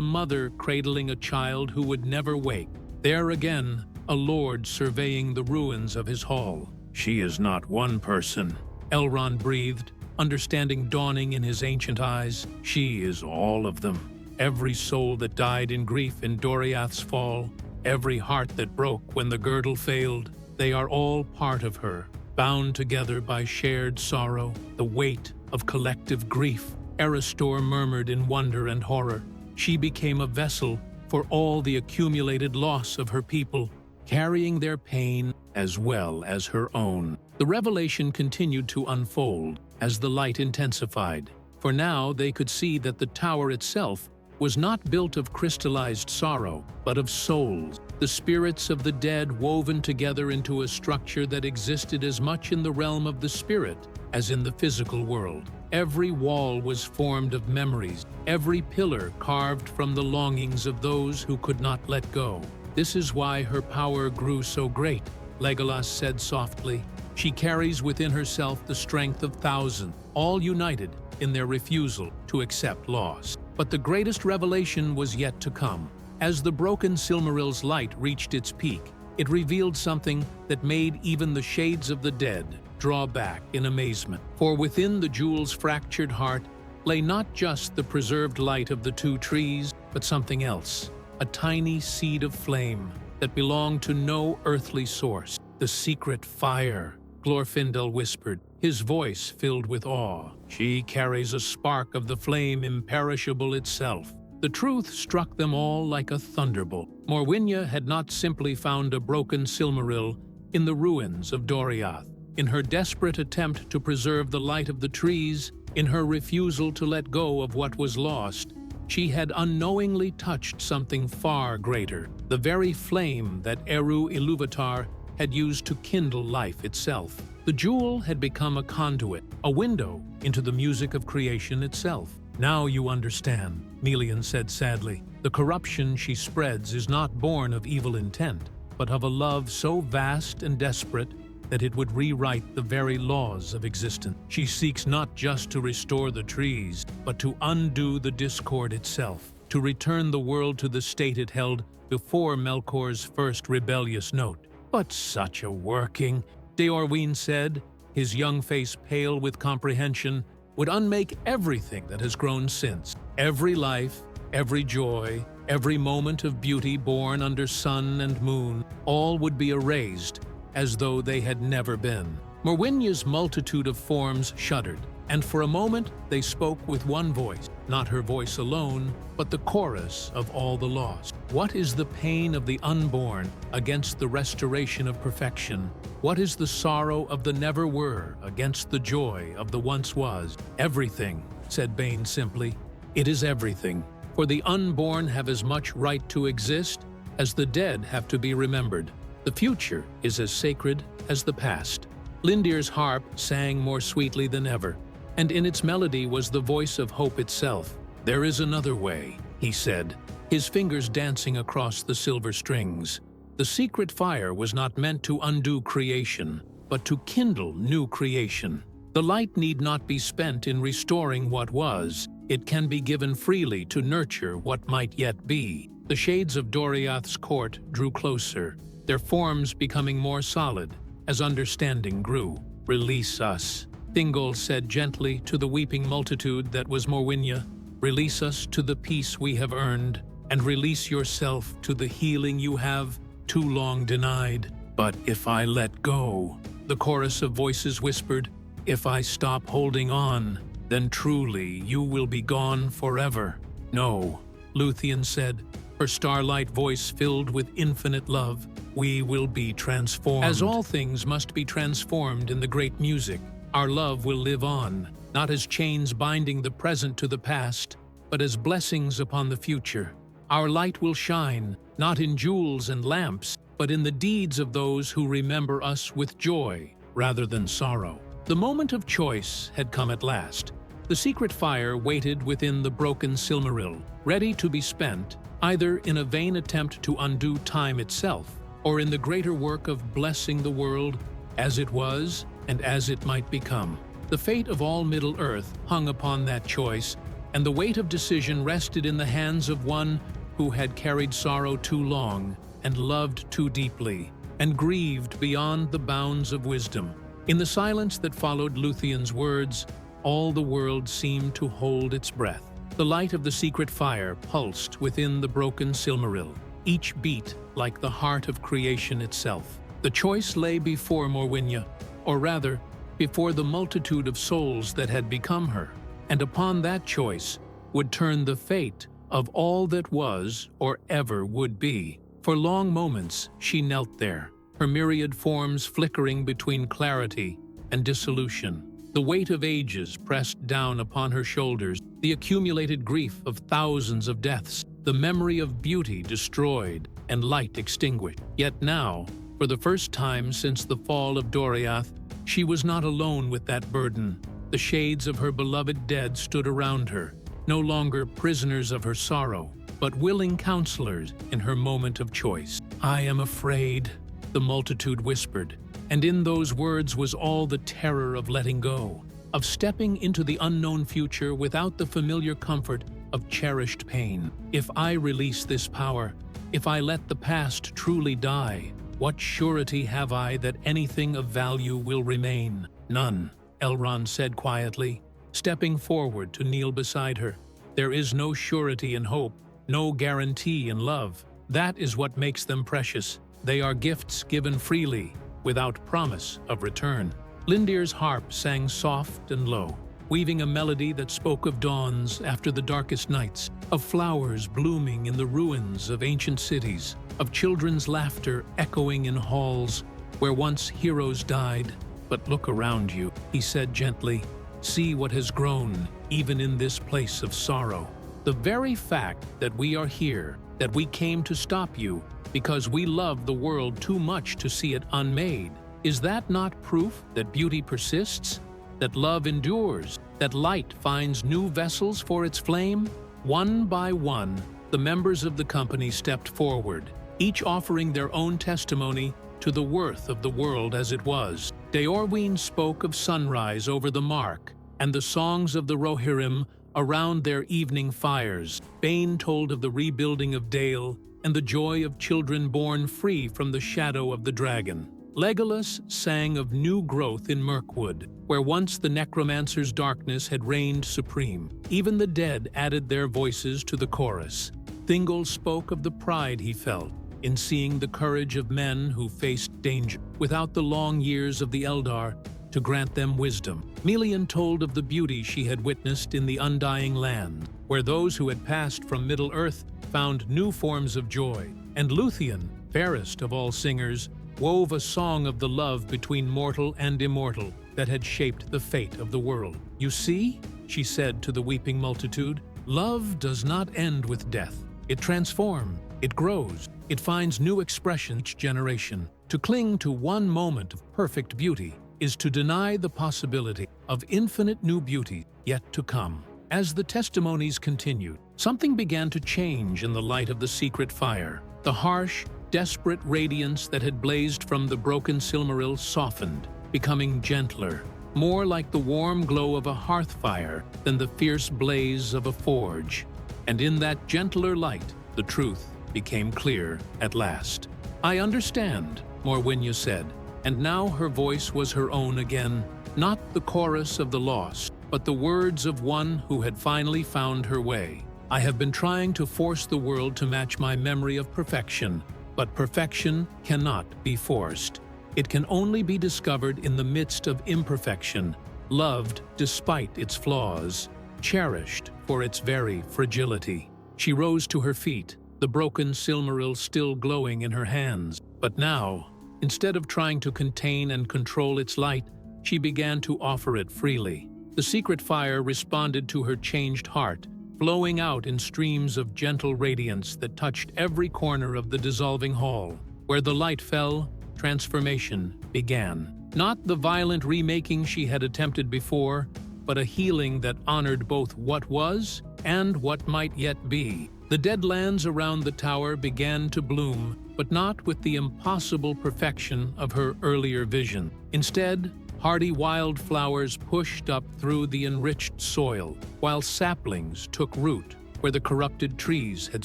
mother cradling a child who would never wake. There again, a lord surveying the ruins of his hall. "She is not one person," Elrond breathed, understanding dawning in his ancient eyes. "She is all of them. Every soul that died in grief in Doriath's fall, every heart that broke when the girdle failed, they are all part of her, bound together by shared sorrow, the weight of collective grief." Eristor murmured in wonder and horror. She became a vessel for all the accumulated loss of her people, carrying their pain as well as her own. The revelation continued to unfold as the light intensified, for now they could see that the tower itself was not built of crystallized sorrow, but of souls, the spirits of the dead woven together into a structure that existed as much in the realm of the spirit as in the physical world. Every wall was formed of memories, every pillar carved from the longings of those who could not let go. "This is why her power grew so great," Legolas said softly. "She carries within herself the strength of thousands, all united in their refusal to accept loss." But the greatest revelation was yet to come. As the broken Silmaril's light reached its peak, it revealed something that made even the shades of the dead draw back in amazement. For within the jewel's fractured heart lay not just the preserved light of the two trees, but something else, a tiny seed of flame that belonged to no earthly source. "The secret fire," Glorfindel whispered, his voice filled with awe. "She carries a spark of the flame imperishable itself." The truth struck them all like a thunderbolt. Morwinya had not simply found a broken Silmaril in the ruins of Doriath. In her desperate attempt to preserve the light of the trees, in her refusal to let go of what was lost, she had unknowingly touched something far greater, the very flame that Eru Ilúvatar had used to kindle life itself. The jewel had become a conduit, a window into the music of creation itself. "Now you understand," Melian said sadly. "The corruption she spreads is not born of evil intent, but of a love so vast and desperate that it would rewrite the very laws of existence. She seeks not just to restore the trees, but to undo the discord itself, to return the world to the state it held before Melkor's first rebellious note." "But such a working," Deorwyn said, his young face pale with comprehension, "would unmake everything that has grown since. Every life, every joy, every moment of beauty born under sun and moon, all would be erased as though they had never been." Morwinya's multitude of forms shuddered, And for a moment, they spoke with one voice, not her voice alone, but the chorus of all the lost. What is the pain of the unborn against the restoration of perfection? What is the sorrow of the never were against the joy of the once was? Everything, said Bane simply. It is everything. For the unborn have as much right to exist as the dead have to be remembered. The future is as sacred as the past. Lindir's harp sang more sweetly than ever, and in its melody was the voice of hope itself. There is another way, he said, his fingers dancing across the silver strings. The secret fire was not meant to undo creation, but to kindle new creation. The light need not be spent in restoring what was. It can be given freely to nurture what might yet be. The shades of Doriath's court drew closer, their forms becoming more solid as understanding grew. Release us, Thingol said gently to the weeping multitude that was Morwinya. Release us to the peace we have earned, and release yourself to the healing you have too long denied. But if I let go, the chorus of voices whispered, if I stop holding on, then truly you will be gone forever. No, Luthien said, her starlight voice filled with infinite love. We will be transformed. As all things must be transformed in the great music, our love will live on, not as chains binding the present to the past, but as blessings upon the future. Our light will shine, not in jewels and lamps, but in the deeds of those who remember us with joy rather than sorrow. The moment of choice had come at last. The secret fire waited within the broken Silmaril, ready to be spent, either in a vain attempt to undo time itself, or in the greater work of blessing the world as it was and as it might become. The fate of all Middle-earth hung upon that choice, and the weight of decision rested in the hands of one who had carried sorrow too long, and loved too deeply, and grieved beyond the bounds of wisdom. In the silence that followed Luthien's words, all the world seemed to hold its breath. The light of the secret fire pulsed within the broken Silmaril, each beat like the heart of creation itself. The choice lay before Morwinya, or rather, before the multitude of souls that had become her, and upon that choice would turn the fate of all that was or ever would be. For long moments she knelt there, her myriad forms flickering between clarity and dissolution. The weight of ages pressed down upon her shoulders, the accumulated grief of thousands of deaths, the memory of beauty destroyed and light extinguished. Yet now, for the first time since the fall of Doriath, she was not alone with that burden. The shades of her beloved dead stood around her, no longer prisoners of her sorrow, but willing counselors in her moment of choice. I am afraid, the multitude whispered, and in those words was all the terror of letting go, of stepping into the unknown future without the familiar comfort of cherished pain. If I release this power, if I let the past truly die, what surety have I that anything of value will remain? None, Elrond said quietly, stepping forward to kneel beside her. There is no surety in hope, no guarantee in love. That is what makes them precious. They are gifts given freely, without promise of return. Lindir's harp sang soft and low, weaving a melody that spoke of dawns after the darkest nights, of flowers blooming in the ruins of ancient cities, of children's laughter echoing in halls where once heroes died. But look around you, he said gently. See what has grown, even in this place of sorrow. The very fact that we are here, that we came to stop you, because we love the world too much to see it unmade, is that not proof that beauty persists, that love endures, that light finds new vessels for its flame? One by one, the members of the company stepped forward, each offering their own testimony to the worth of the world as it was. Deorwine spoke of sunrise over the mark, and the songs of the Rohirrim around their evening fires. Bane told of the rebuilding of Dale and the joy of children born free from the shadow of the dragon. Legolas sang of new growth in Mirkwood, where once the necromancer's darkness had reigned supreme. Even the dead added their voices to the chorus. Thingol spoke of the pride he felt in seeing the courage of men who faced danger without the long years of the Eldar to grant them wisdom. Melian told of the beauty she had witnessed in the undying land, where those who had passed from Middle-earth found new forms of joy. And Luthien, fairest of all singers, wove a song of the love between mortal and immortal that had shaped the fate of the world. "You see," she said to the weeping multitude, "love does not end with death. It transforms, it grows, it finds new expression each generation. To cling to one moment of perfect beauty is to deny the possibility of infinite new beauty yet to come." As the testimonies continued, something began to change in the light of the secret fire. The harsh, desperate radiance that had blazed from the broken Silmaril softened, becoming gentler, more like the warm glow of a hearth fire than the fierce blaze of a forge. And in that gentler light, the truth became clear at last. "I understand," Morwinya said, and now her voice was her own again, not the chorus of the lost, but the words of one who had finally found her way. "I have been trying to force the world to match my memory of perfection, but perfection cannot be forced. It can only be discovered in the midst of imperfection, loved despite its flaws, cherished for its very fragility." She rose to her feet, the broken Silmaril still glowing in her hands. But now, instead of trying to contain and control its light, she began to offer it freely. The secret fire responded to her changed heart, flowing out in streams of gentle radiance that touched every corner of the dissolving hall. Where the light fell, transformation began. Not the violent remaking she had attempted before, but a healing that honored both what was and what might yet be. The dead lands around the tower began to bloom, but not with the impossible perfection of her earlier vision. Instead, hardy wildflowers pushed up through the enriched soil, while saplings took root where the corrupted trees had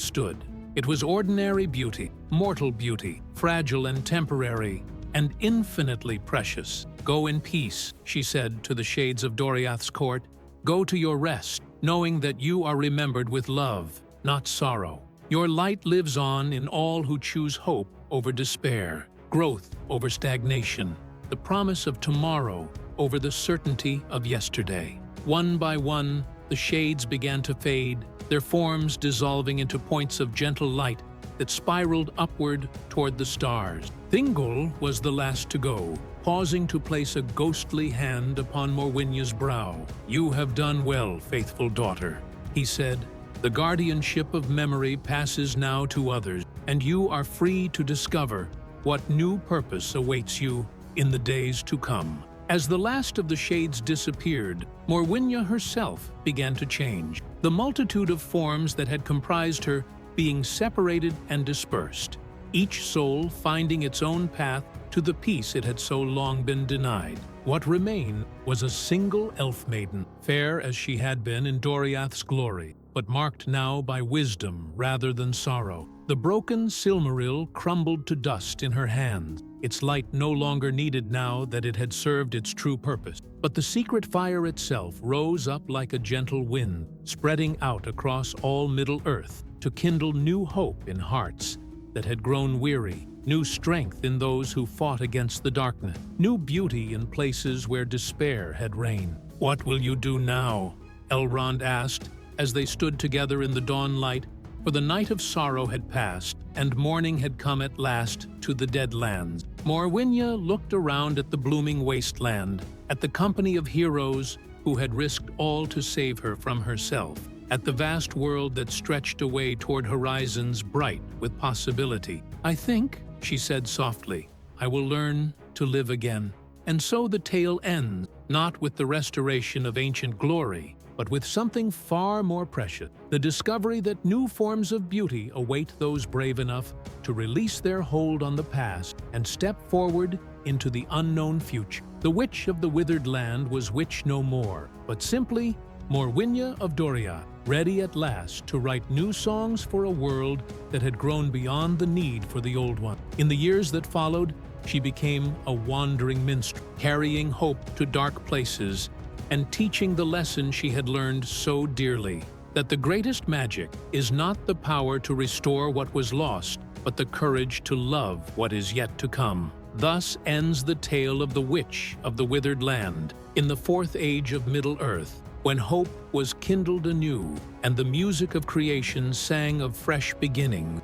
stood. It was ordinary beauty, mortal beauty, fragile and temporary, and infinitely precious. "Go in peace," she said to the shades of Doriath's court. "Go to your rest, knowing that you are remembered with love, not sorrow. Your light lives on in all who choose hope over despair, growth over stagnation, the promise of tomorrow over the certainty of yesterday." One by one, the shades began to fade, their forms dissolving into points of gentle light that spiraled upward toward the stars. Thingol was the last to go, pausing to place a ghostly hand upon Morwinya's brow. "You have done well, faithful daughter," he said. "The guardianship of memory passes now to others, and you are free to discover what new purpose awaits you in the days to come." As the last of the shades disappeared, Morwinya herself began to change, the multitude of forms that had comprised her being separated and dispersed, each soul finding its own path to the peace it had so long been denied. What remained was a single elf maiden, fair as she had been in Doriath's glory, but marked now by wisdom rather than sorrow. The broken Silmaril crumbled to dust in her hands, its light no longer needed now that it had served its true purpose. But the secret fire itself rose up like a gentle wind, spreading out across all Middle-earth to kindle new hope in hearts that had grown weary, new strength in those who fought against the darkness, new beauty in places where despair had reigned. "What will you do now?" Elrond asked, as they stood together in the dawn light, for the night of sorrow had passed, and morning had come at last to the dead lands. Morwinya looked around at the blooming wasteland, at the company of heroes who had risked all to save her from herself, at the vast world that stretched away toward horizons bright with possibility. "I think," she said softly, "I will learn to live again." And so the tale ends, not with the restoration of ancient glory, but with something far more precious, the discovery that new forms of beauty await those brave enough to release their hold on the past and step forward into the unknown future. The Witch of the Withered Land was witch no more, but simply Morwinya of Doriath, ready at last to write new songs for a world that had grown beyond the need for the old one. In the years that followed, she became a wandering minstrel, carrying hope to dark places and teaching the lesson she had learned so dearly, that the greatest magic is not the power to restore what was lost, but the courage to love what is yet to come. Thus ends the tale of the Witch of the Withered Land in the fourth age of Middle-earth, when hope was kindled anew and the music of creation sang of fresh beginning.